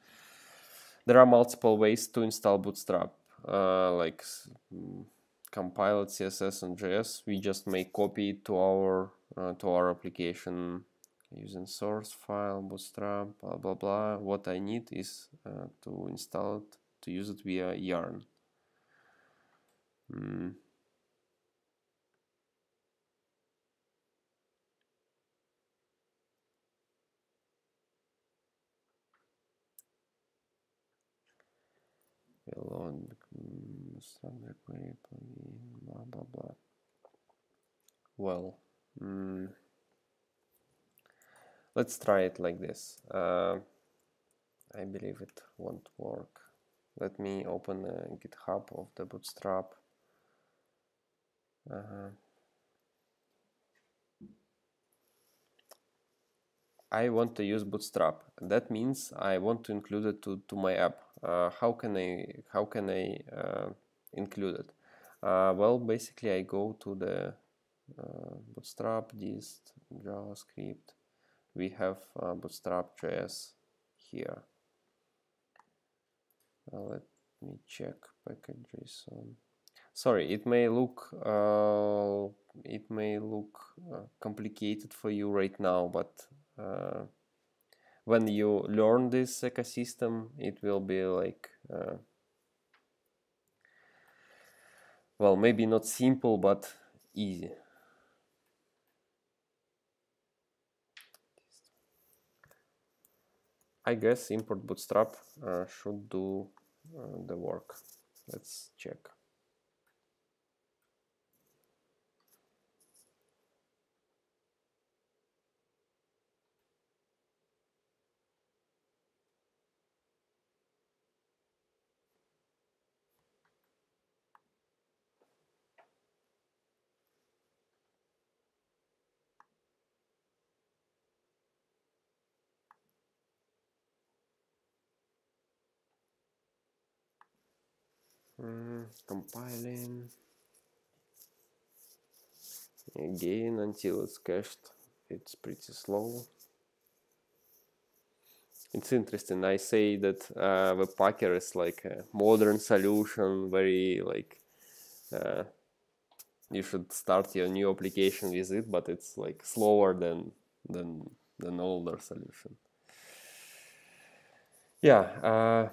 There are multiple ways to install Bootstrap, like compiled CSS and JS. We just may copy it to our application using source file Bootstrap, blah blah blah. What I need is to install it, to use it via yarn. Blah blah blah. Well, let's try it like this. I believe it won't work. Let me open a GitHub of the Bootstrap. I want to use Bootstrap. That means I want to include it to my app. How can I included. Well, basically I go to the Bootstrap, dist, JavaScript. We have Bootstrap.js here. Let me check package JSON. Sorry, it may look complicated for you right now, but when you learn this ecosystem, it will be like well, maybe not simple, but easy. I guess import bootstrap should do the work. Let's check. Compiling again until it's cached. It's pretty slow. It's interesting. I say that webpacker is like a modern solution, very like you should start your new application with it, but it's like slower than older solution. Yeah.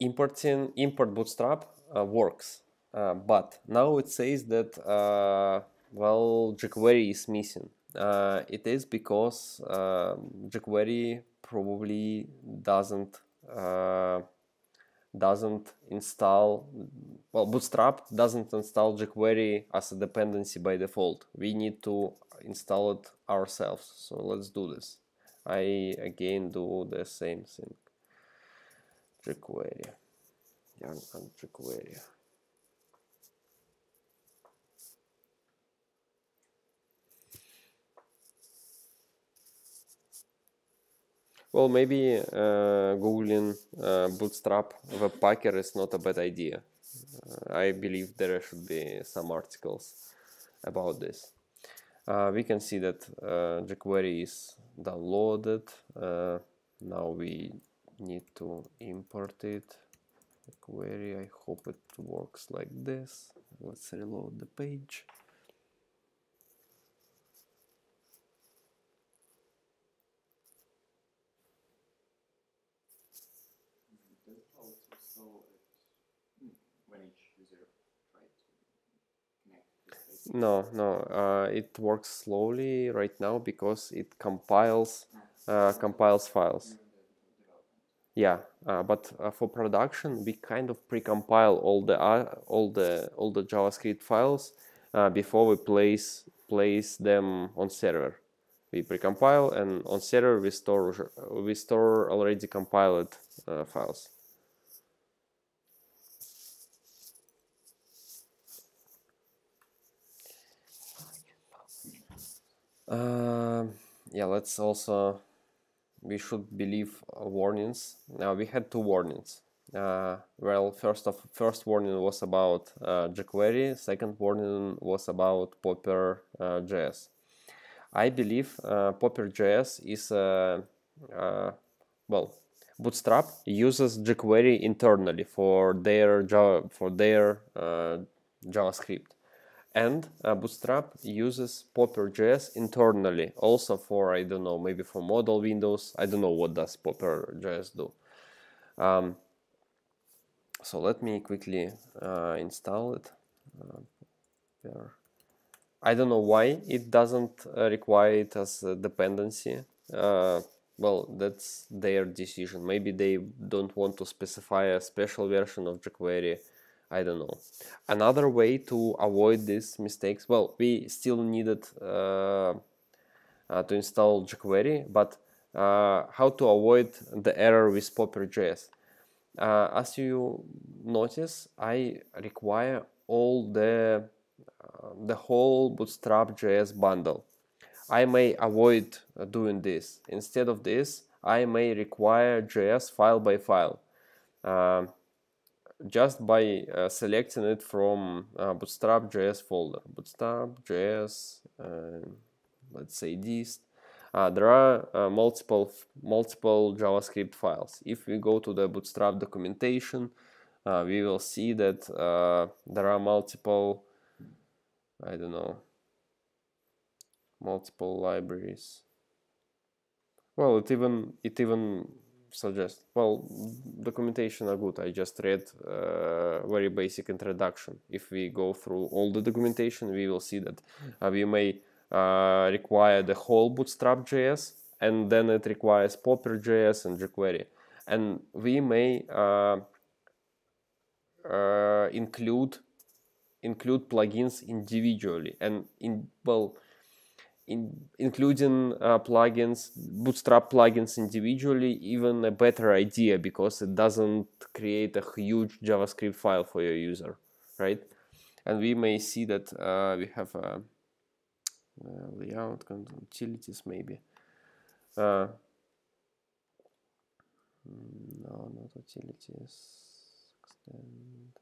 Import bootstrap works, but now it says that well, jQuery is missing. It is because jQuery probably doesn't install, well, Bootstrap doesn't install jQuery as a dependency by default. We need to install it ourselves. So let's do this. I again do the same thing. jQuery, young and jQuery. Well, maybe googling Bootstrap webpacker is not a bad idea. I believe there should be some articles about this. We can see that jQuery is downloaded. Now we need to import it. jQuery, I hope it works like this. Let's reload the page. No, it works slowly right now because it compiles files. Yeah, but for production, we kind of precompile all the JavaScript files before we place them on server. We precompile, and on server we store already compiled files. Yeah, let's also, we should believe warnings. Now we had two warnings. Well, first warning was about jQuery. Second warning was about Popper.js. I believe Popper.js is well, Bootstrap uses jQuery internally for their JavaScript. And Bootstrap uses Popper.js internally, also for, I don't know, maybe for model windows. I don't know what does Popper.js do. So let me quickly install it. I don't know why it doesn't require it as a dependency. Well, that's their decision. Maybe they don't want to specify a special version of jQuery. I don't know. Another way to avoid these mistakes, well, we still needed to install jQuery, but how to avoid the error with Popper.js? As you notice, I require all the whole Bootstrap.js bundle. I may avoid doing this. Instead of this, I may require JS file by file. just by selecting it from Bootstrap.js folder. Bootstrap.js, let's say this. There are multiple JavaScript files. If we go to the Bootstrap documentation, we will see that there are multiple, I don't know, multiple libraries. Well, it even suggests, well, documentation are good. I just read very basic introduction. If we go through all the documentation, we will see that we may require the whole Bootstrap.js, and then it requires Popper.js and jQuery, and we may include plugins individually, and including Bootstrap plugins individually, even a better idea, because it doesn't create a huge JavaScript file for your user, right? And we may see that we have a layout, utilities maybe. No, not utilities. Extend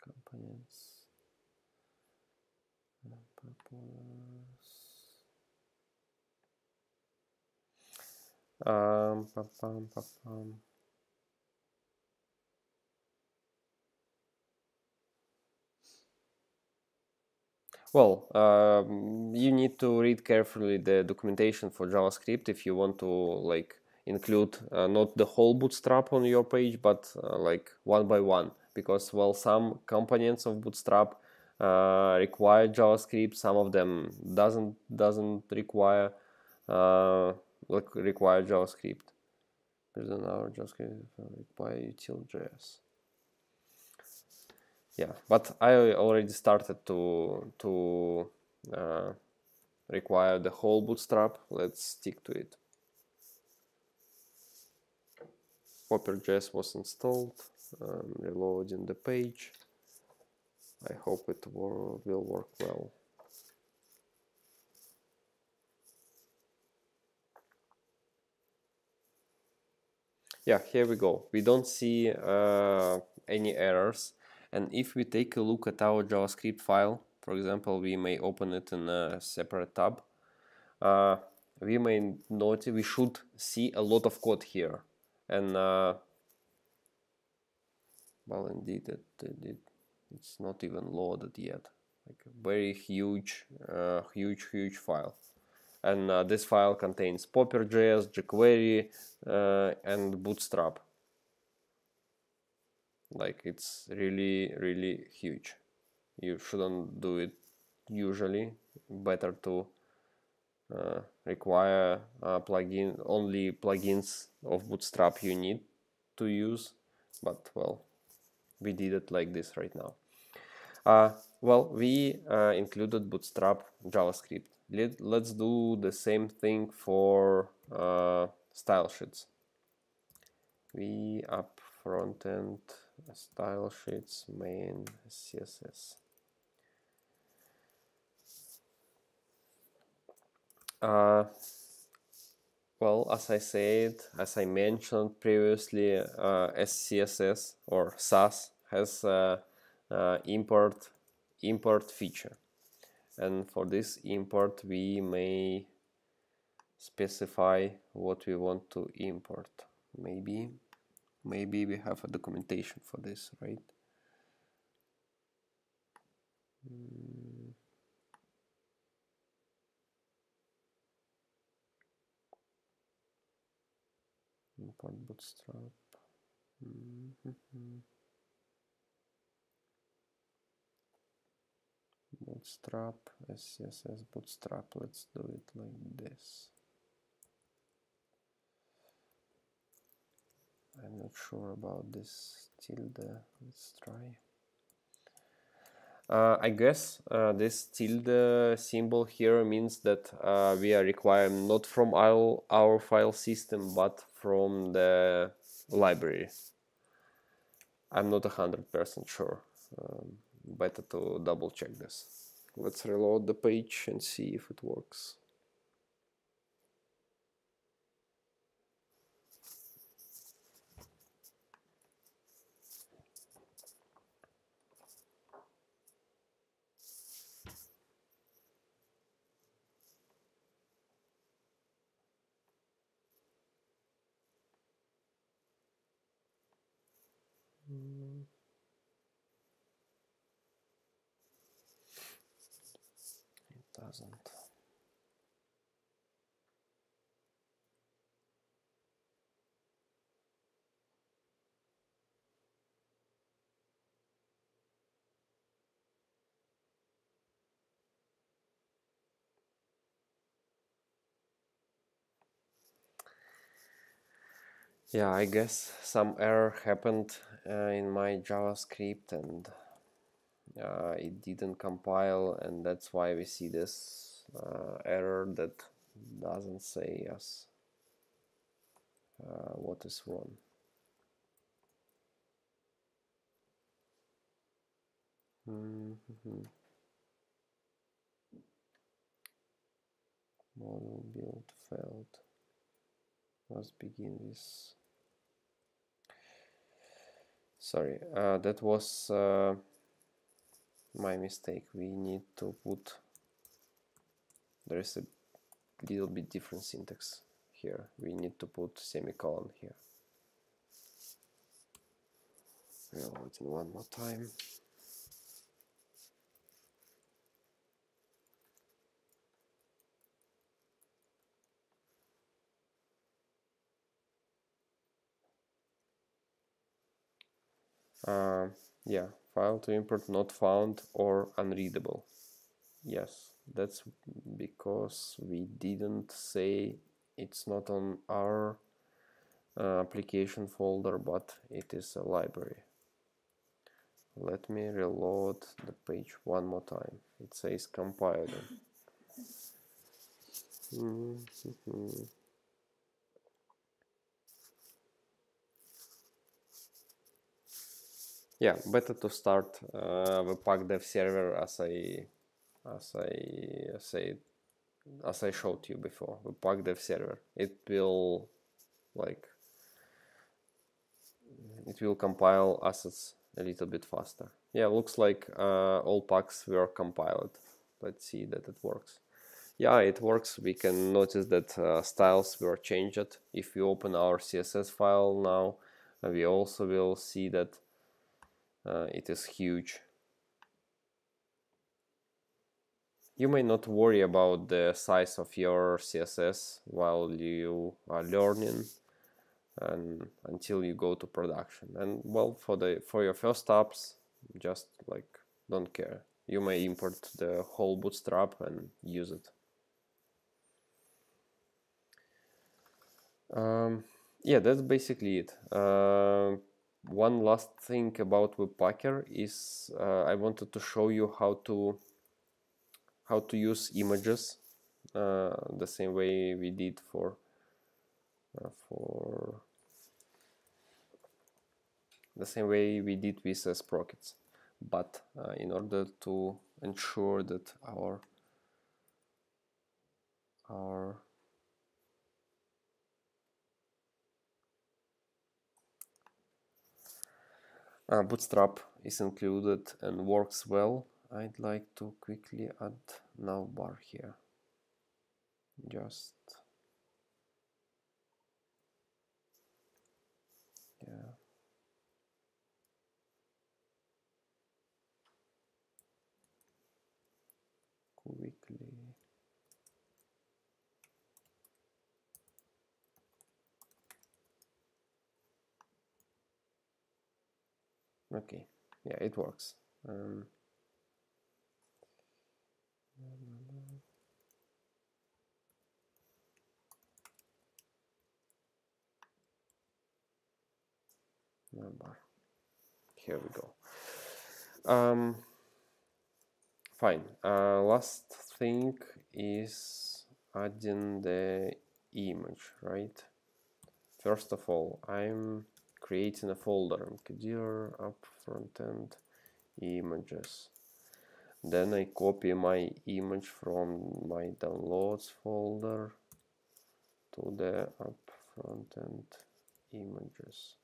components. Pam, pam, pam, pam. Well, you need to read carefully the documentation for JavaScript if you want to like include not the whole Bootstrap on your page, but like one by one, because well, some components of Bootstrap require JavaScript, some of them doesn't require require JavaScript. Present our JavaScript require util.js. Yeah, but I already started to require the whole Bootstrap. Let's stick to it. Popper.js was installed. Reloading the page. I hope it will work well. Yeah, here we go. We don't see any errors. And if we take a look at our JavaScript file, for example, we may open it in a separate tab. We may notice we should see a lot of code here. And well, indeed, it's not even loaded yet. Like a very huge file. And this file contains Popper.js, jQuery, and Bootstrap. Like it's really huge. You shouldn't do it usually. Better to require only plugins of Bootstrap you need to use. But well, we did it like this right now. Well, we included Bootstrap JavaScript. Let's do the same thing for style sheets. We up frontend style sheets main CSS. Well, as I mentioned previously, SCSS or SAS has import feature, and for this import we may specify what we want to import. Maybe we have a documentation for this, right? Import Bootstrap. Bootstrap, SCSS Bootstrap. Let's do it like this. I'm not sure about this tilde. Let's try. I guess this tilde symbol here means that we are requiring not from our file system, but from the library. I'm not 100% sure. Better to double check this. Let's reload the page and see if it works. It doesn't. Yeah, I guess some error happened in my JavaScript, and it didn't compile, and that's why we see this error that doesn't say us what is wrong. Model build failed. Let's begin with. Sorry, that was my mistake. We need to put. There is a little bit different syntax here. We need to put semicolon here. We'll write it one more time. Yeah, file to import not found or unreadable. Yes, that's because we didn't say it's not on our application folder, but it is a library. Let me reload the page one more time. It says compiler. Yeah, better to start Webpack dev server as I showed you before. Webpack dev server. It will compile assets a little bit faster. Yeah, looks like all packs were compiled. Let's see that it works. Yeah, it works. We can notice that styles were changed. If we open our CSS file now, we also will see that it is huge. You may not worry about the size of your CSS while you are learning and until you go to production. And well, for your first apps, just like don't care. You may import the whole bootstrap and use it. Yeah, that's basically it. One last thing about Webpacker is I wanted to show you how to use images the same way we did for the same way we did with sprockets. But in order to ensure that our bootstrap is included and works well, I'd like to quickly add navbar here. Just yeah. Quickly. Okay, yeah, it works. Number. Here we go. Fine. Last thing is adding the image, right? First of all, I'm creating a folder, mkdir app frontend images. Then I copy my image from my downloads folder to the app frontend images.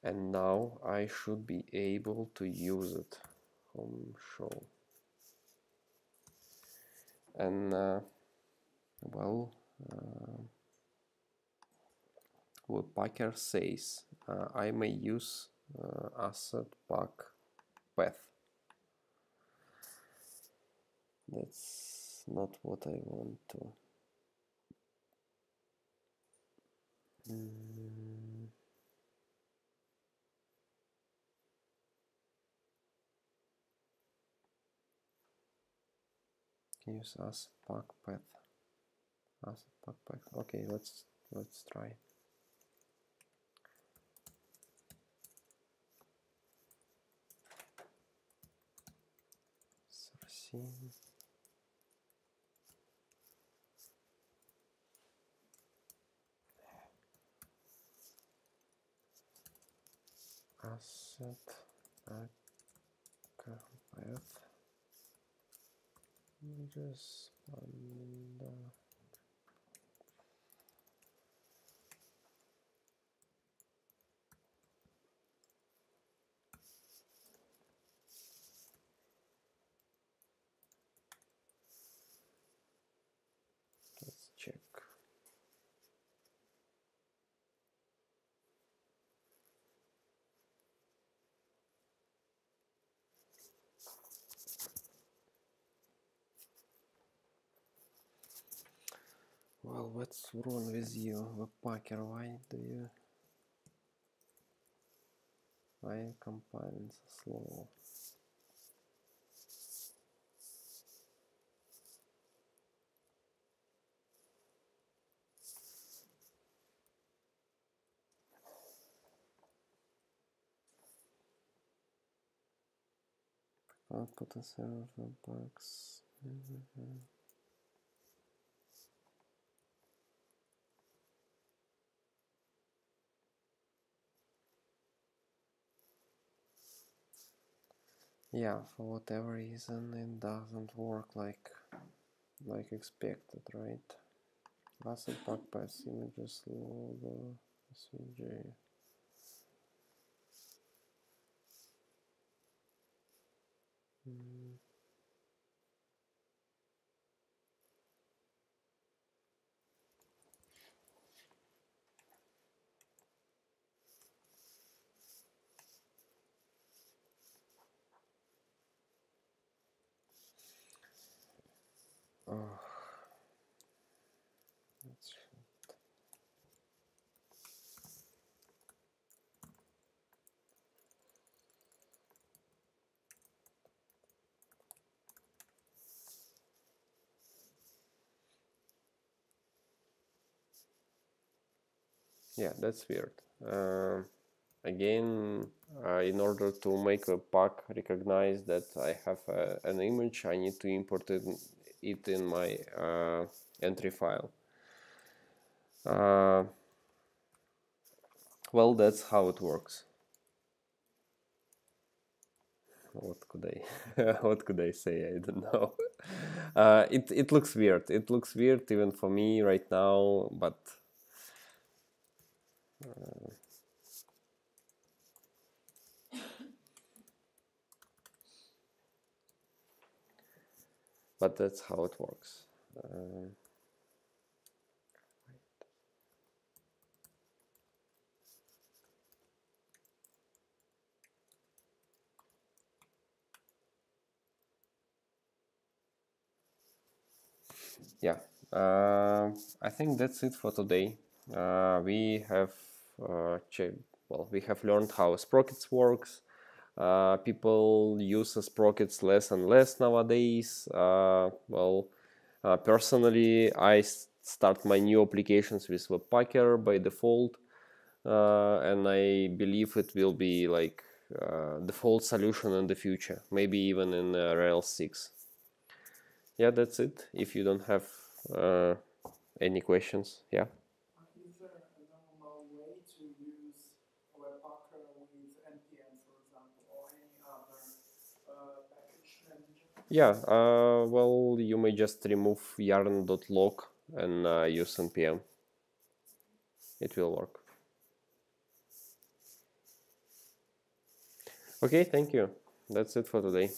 And now I should be able to use it. Home show. And well, webpacker says I may use asset pack path. That's not what I want to. Use asset pack path. Asset pack path. Okay, let's try. Sourcing. Asset pack path. Just let's check. Well, what's wrong with you, webpacker? Why are compiling so slow? Output and server webpacks. Yeah, for whatever reason it doesn't work like expected, right? Asset pack path images load SVG. Oh, that's yeah, that's weird. Again, in order to make a pack recognize that I have an image, I need to import it in my entry file. Well, that's how it works. What could I what could I say? I don't know. It looks weird. It looks weird even for me right now, but that's how it works. Yeah, I think that's it for today. We have we have learned how sprockets works. People use sprockets less and less nowadays. Personally, I start my new applications with Webpacker by default, and I believe it will be like default solution in the future, maybe even in Rails 6. Yeah, that's it. If you don't have any questions, yeah. Is there a normal way to use webpacker with npm, for example, or any other package manager? Yeah, well, you may just remove yarn.log and use npm. It will work. Okay, thank you. That's it for today.